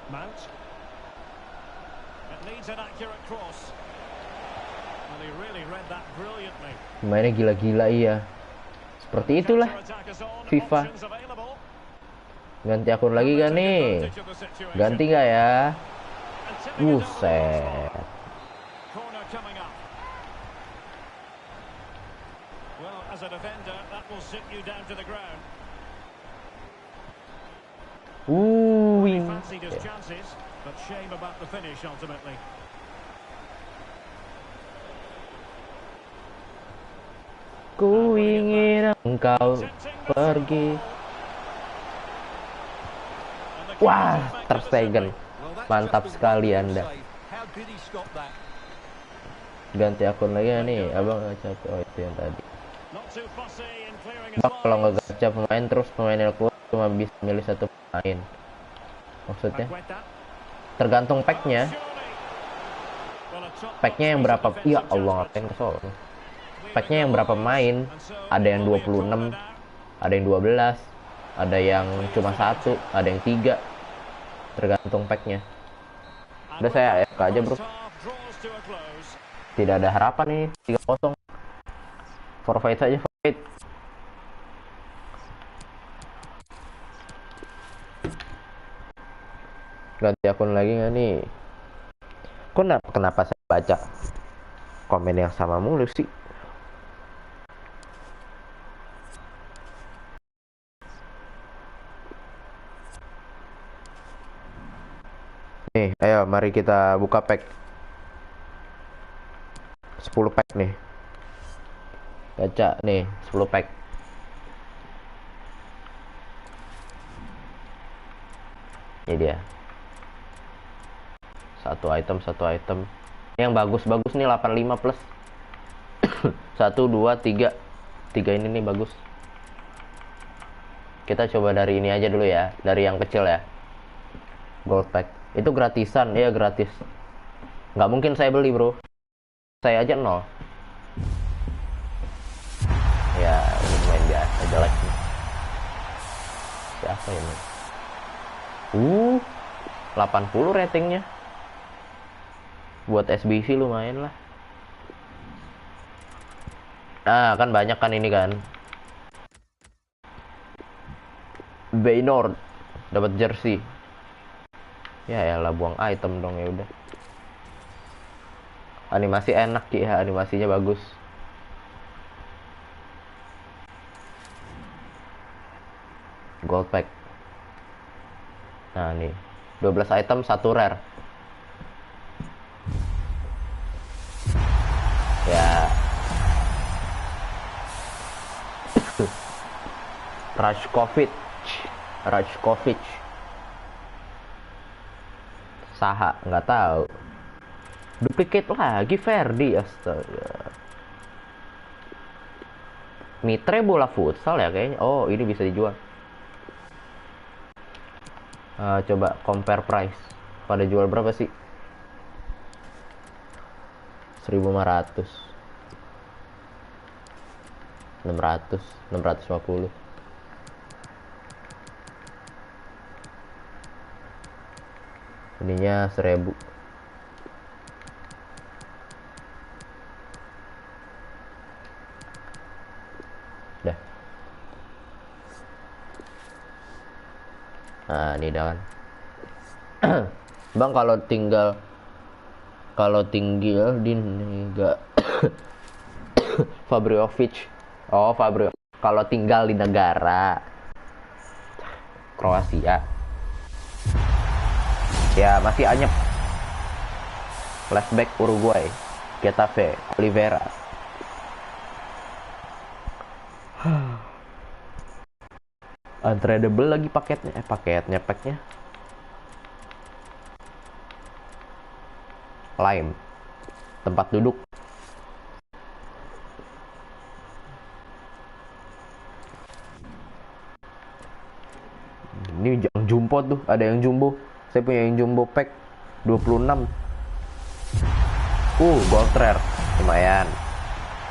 Mount. It needs an accurate cross. And he really read that brilliantly. Mainnya gila-gila, iya. Seperti itulah FIFA. Ganti akun lagi gak nih? Ganti gak ya? Buset. Well, as a defender, that will sit you down to the ground. He fancied his chances, but shame about the finish ultimately. Ku ingin engkau pergi. Wah, Ter Stegen. Mantap sekali Anda. Ganti akun lagi ya nih, abang capek. Oh, itu yang tadi. Bang, kalau nggak gacha pemain terus pemainnya keluar cuma bisa milih 1 pemain. Maksudnya tergantung packnya. Packnya yang berapa? Ya Allah, ngapain kesel. Packnya yang berapa main? Ada yang 26, ada yang 12, ada yang cuma 1, ada yang 3. Tergantung packnya. Udah saya AFK aja bro. Tidak ada harapan nih, 3-0. Forfeit saja, forfeit. Ganti akun lagi nggak nih? Kenapa saya baca komen yang sama mulu sih? Nih, ayo mari kita buka pack 10 pack nih. Baca nih 10 pack. Ini dia. Satu item. Yang bagus-bagus nih 85 plus. 1, 2, 3. 3 ini nih bagus. Kita coba dari ini aja dulu ya, dari yang kecil ya. Gold pack. Itu gratisan, ya gratis. Nggak mungkin saya beli bro. Saya aja 0. Ya, ini main biasa jelek nih. Siapa ini? 80 ratingnya. Buat SBC lumayan lah. Nah, kan banyak kan ini kan. Baynord dapat jersey. Ya elah, buang item dong, ya udah. Animasi enak ya, animasinya bagus. Gold pack. Nah, nih. 12 item, 1 rare. Ya. Rajkovic. Saha, nggak tahu. Duplicate lagi Ferdi, astaga. Mitre bola futsal ya kayaknya. Oh, ini bisa dijual. Coba compare price. Pada jual berapa sih? 1.500, 600, 650. Ininya 1.000. Dah. Nah, ini dah kan. Bang, kalau tinggal di enggak Fabriovic. Oh, Fabrio. Kalau tinggal di negara Kroasia. Ya, masih anyep. Flashback Uruguay. Getafe, Oliveira. Untradeable lagi paketnya. Paketnya, packnya. Lime. Tempat duduk. Ini yang jumbo tuh, ada yang jumbo. Saya punya yang jumbo pack 26. Gold rare. Lumayan.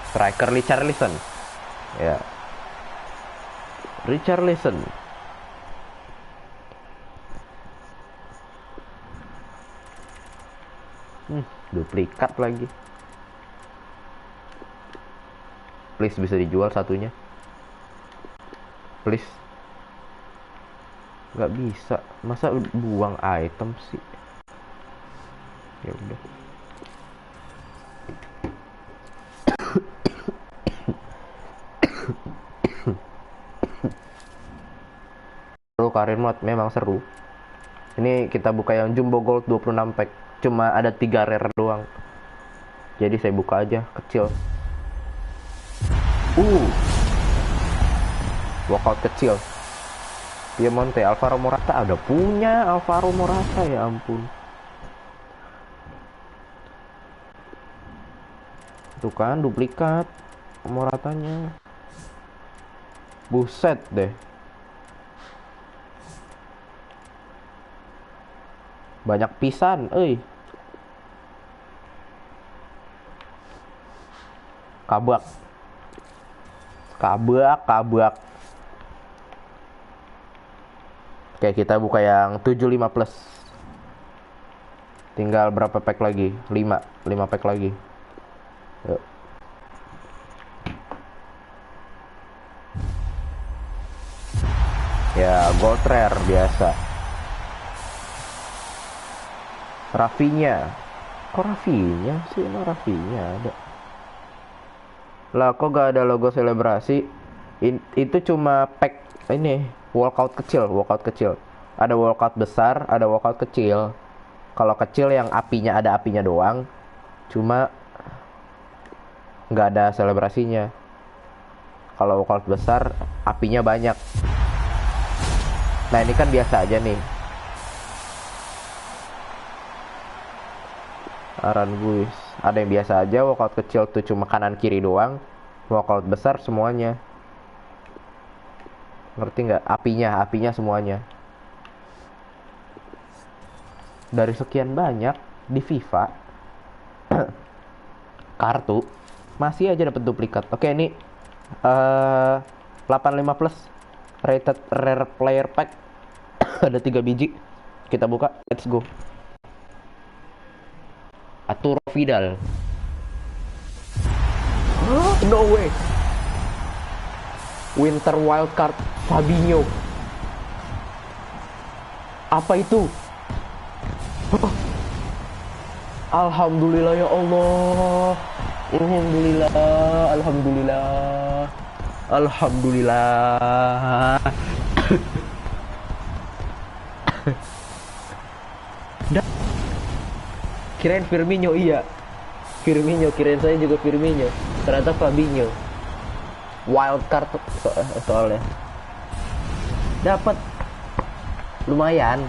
Striker Richarlison. Ya. Richarlison. Duplikat lagi. Please bisa dijual satunya. Please. Nggak bisa. Masa buang item sih? Ya udah. Seru karir mod, memang seru. Ini kita buka yang jumbo gold 26 pack. Cuma ada 3 rare doang. Jadi saya buka aja kecil. Walkout kecil. Piemonte, Alvaro Morata. Ada punya Alvaro Morata, ya ampun. Itu kan duplikat Moratanya. Buset deh. Banyak pisan, euy. Kabak. Oke, kita buka yang 75 plus. Tinggal berapa pack lagi? 5 pack lagi. Yuk. Ya, gold rare biasa. Rafinya. Kok Rafinya sih? Emang Rafinya ada. Lah, kok gak ada logo selebrasi? Itu cuma pack ini, walkout kecil. Ada walkout besar, ada walkout kecil. Kalau kecil yang apinya ada apinya doang. Cuma nggak ada selebrasinya. Kalau walkout besar, apinya banyak. Nah, ini kan biasa aja nih. Aranguis. Ada yang biasa aja, walkout kecil tuh cuma kanan kiri doang. Walkout besar semuanya. Ngerti nggak? Apinya semuanya. Dari sekian banyak di FIFA kartu masih aja dapat duplikat. Oke, ini 85 plus rated rare player pack. Ada 3 biji. Kita buka, let's go. Arturo Vidal. No way. Winter wildcard Fabinho. Apa itu? Alhamdulillah ya Allah. Alhamdulillah. Kirain Firmino, iya. Kirain saya juga Firmino. Ternyata Fabinho. Wildcard soalnya. Dapat lumayan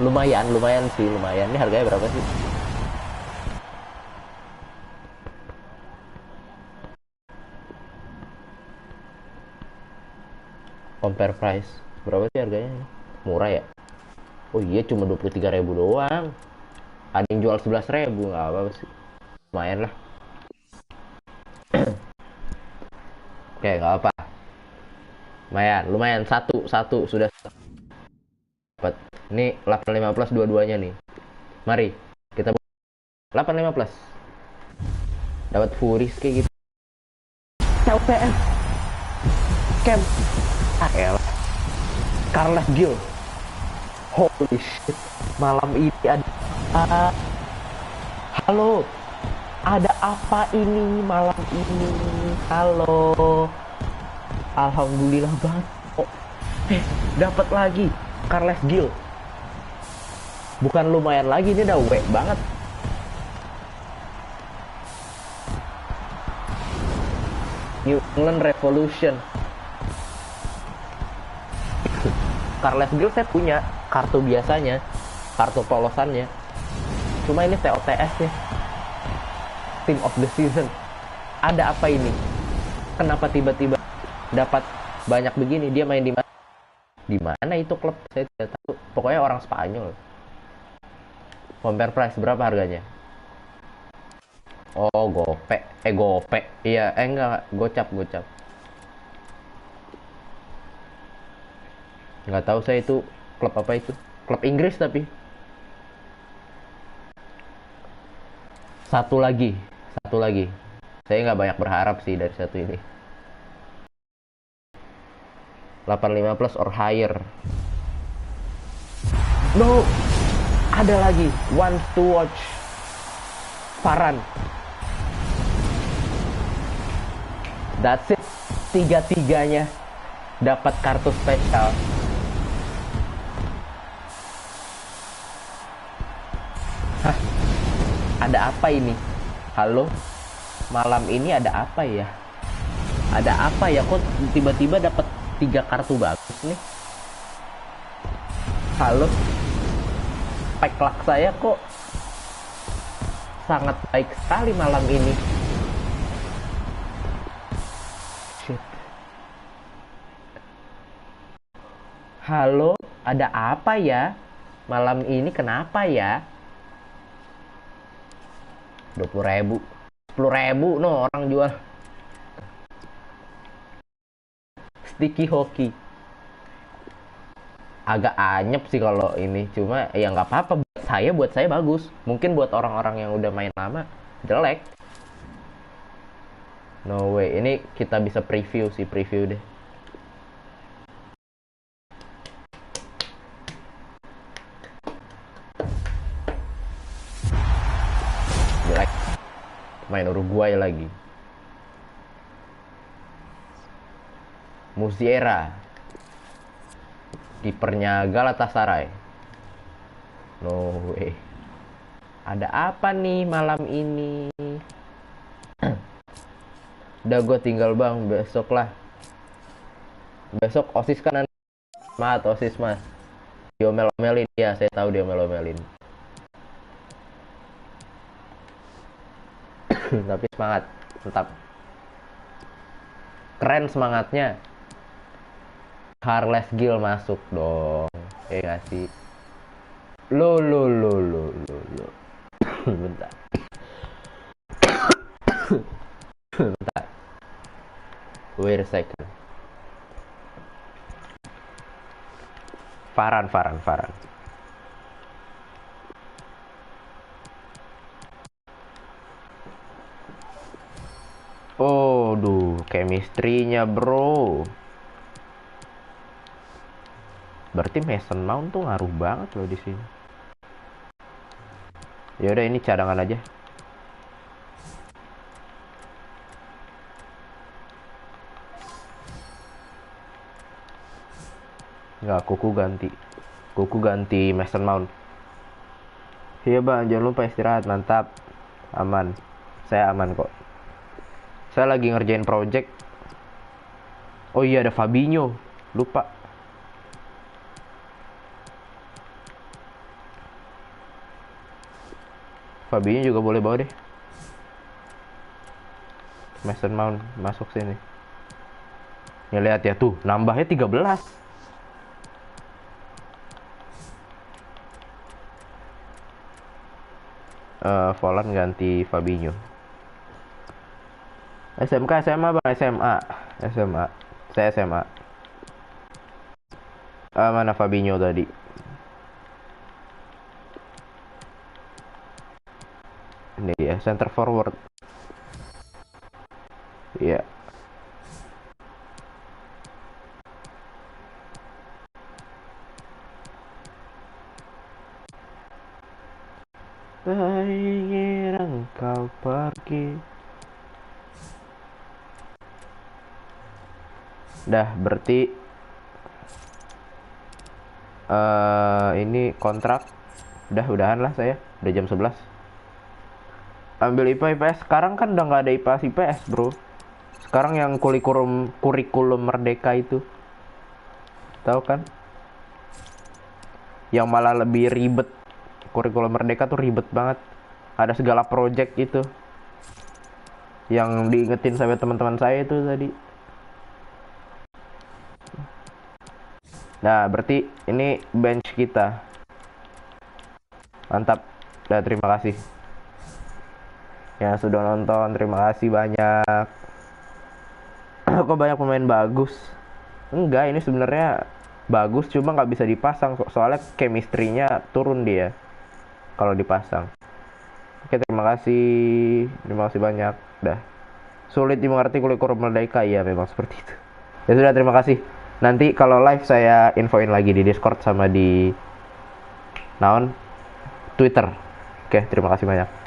sih. Ini harganya berapa sih? Compare price. Berapa sih harganya? Murah ya? Oh iya, cuma 23.000 doang. Ada yang jual 11.000, nggak apa-apa sih. Lumayan lah. Oke, nggak apa. Lumayan. Satu sudah dapat. Ini 85 plus dua-duanya nih. Mari kita 85 plus. Dapat Furis kayak gitu. CPM. Camp. Carles Gil. Holy shit. Malam ini ada halo. Ada apa ini malam ini? Halo. Alhamdulillah banget. Dapat lagi Carles Gil. Bukan lumayan lagi, ini udah wek banget. New England Revolution. Carles Gil saya punya kartu biasanya, kartu polosannya. Cuma ini TOTS nih, Team of the Season. Ada apa ini? Kenapa tiba-tiba dapat banyak begini? Dia main di mana? Di mana itu klub? Saya tidak tahu. Pokoknya orang Spanyol. Compare price berapa harganya? Oh, gope. Gope. Iya, enggak, gocap. Nggak tahu saya itu klub apa itu. Klub Inggris tapi. Satu lagi. Saya nggak banyak berharap sih dari satu ini. 85 plus or higher. No, ada lagi. Want to watch. Varane. That's it. Tiga-tiganya dapat kartu spesial. Hah? Ada apa ini? Halo? Malam ini ada apa ya? Ada apa ya? Kok tiba-tiba dapat 3 kartu bagus nih? Halo? Pack luck saya kok sangat baik sekali malam ini. Shit. Halo? Ada apa ya? Malam ini kenapa ya? 20.000. 10.000 no orang jual. Sticky hoki. Agak anyep sih kalau ini, cuma ya nggak apa-apa. Buat saya bagus. Mungkin buat orang-orang yang udah main lama jelek. No way. Ini kita bisa preview deh. Jelek. Main Uruguay lagi. Musiera, kipernya Galatasaray. No way. Ada apa nih malam ini? Udah gue tinggal bang, besok lah. Besok OSIS kan nanti. OSIS mas. Diomel-omelin ya, saya tahu diomel-omelin. Tapi semangat, tetap. Keren semangatnya. Carles Gil masuk dong. Nggak sih? Lo. Bentar. Bentar. Wait a second. Varane. Oh, chemistry-nya bro. Berarti Mason Mount tuh ngaruh banget loh di sini. Ya udah ini cadangan aja. Nggak, kuku ganti Mason Mount. Iya bang, jangan lupa istirahat. Mantap. Aman. Saya aman kok. Saya lagi ngerjain project. Oh iya, ada Fabinho. Lupa. Fabinho juga boleh bawa deh. Mason Mount masuk sini. Ya lihat ya tuh, nambahnya 13. Volan ganti Fabinho. SMK, SMA bang, SMA. Saya SMA. Mana Fabinho tadi? Ini ya, center forward. Iya. Tak ingin engkau pergi. Dah, berarti ini kontrak. Udahan lah saya. Udah jam 11. Ambil IPA IPS. Sekarang kan udah nggak ada IPA IPS bro. Sekarang yang kurikulum merdeka itu, tahu kan? yang malah lebih ribet. Kurikulum Merdeka tuh ribet banget, ada segala project itu yang diingetin sama teman-teman saya itu tadi. Nah, berarti ini bench kita. Mantap. Udah, terima kasih ya sudah nonton, terima kasih banyak. Kok banyak pemain bagus? Enggak, ini sebenarnya bagus, cuma nggak bisa dipasang soalnya chemistry-nya turun dia kalau dipasang. Oke, terima kasih banyak. Dah, sulit dimengerti kurikulum Merdeka, ya memang seperti itu. Ya sudah, terima kasih. Nanti kalau live saya infoin lagi di Discord sama di Twitter. Oke, terima kasih banyak.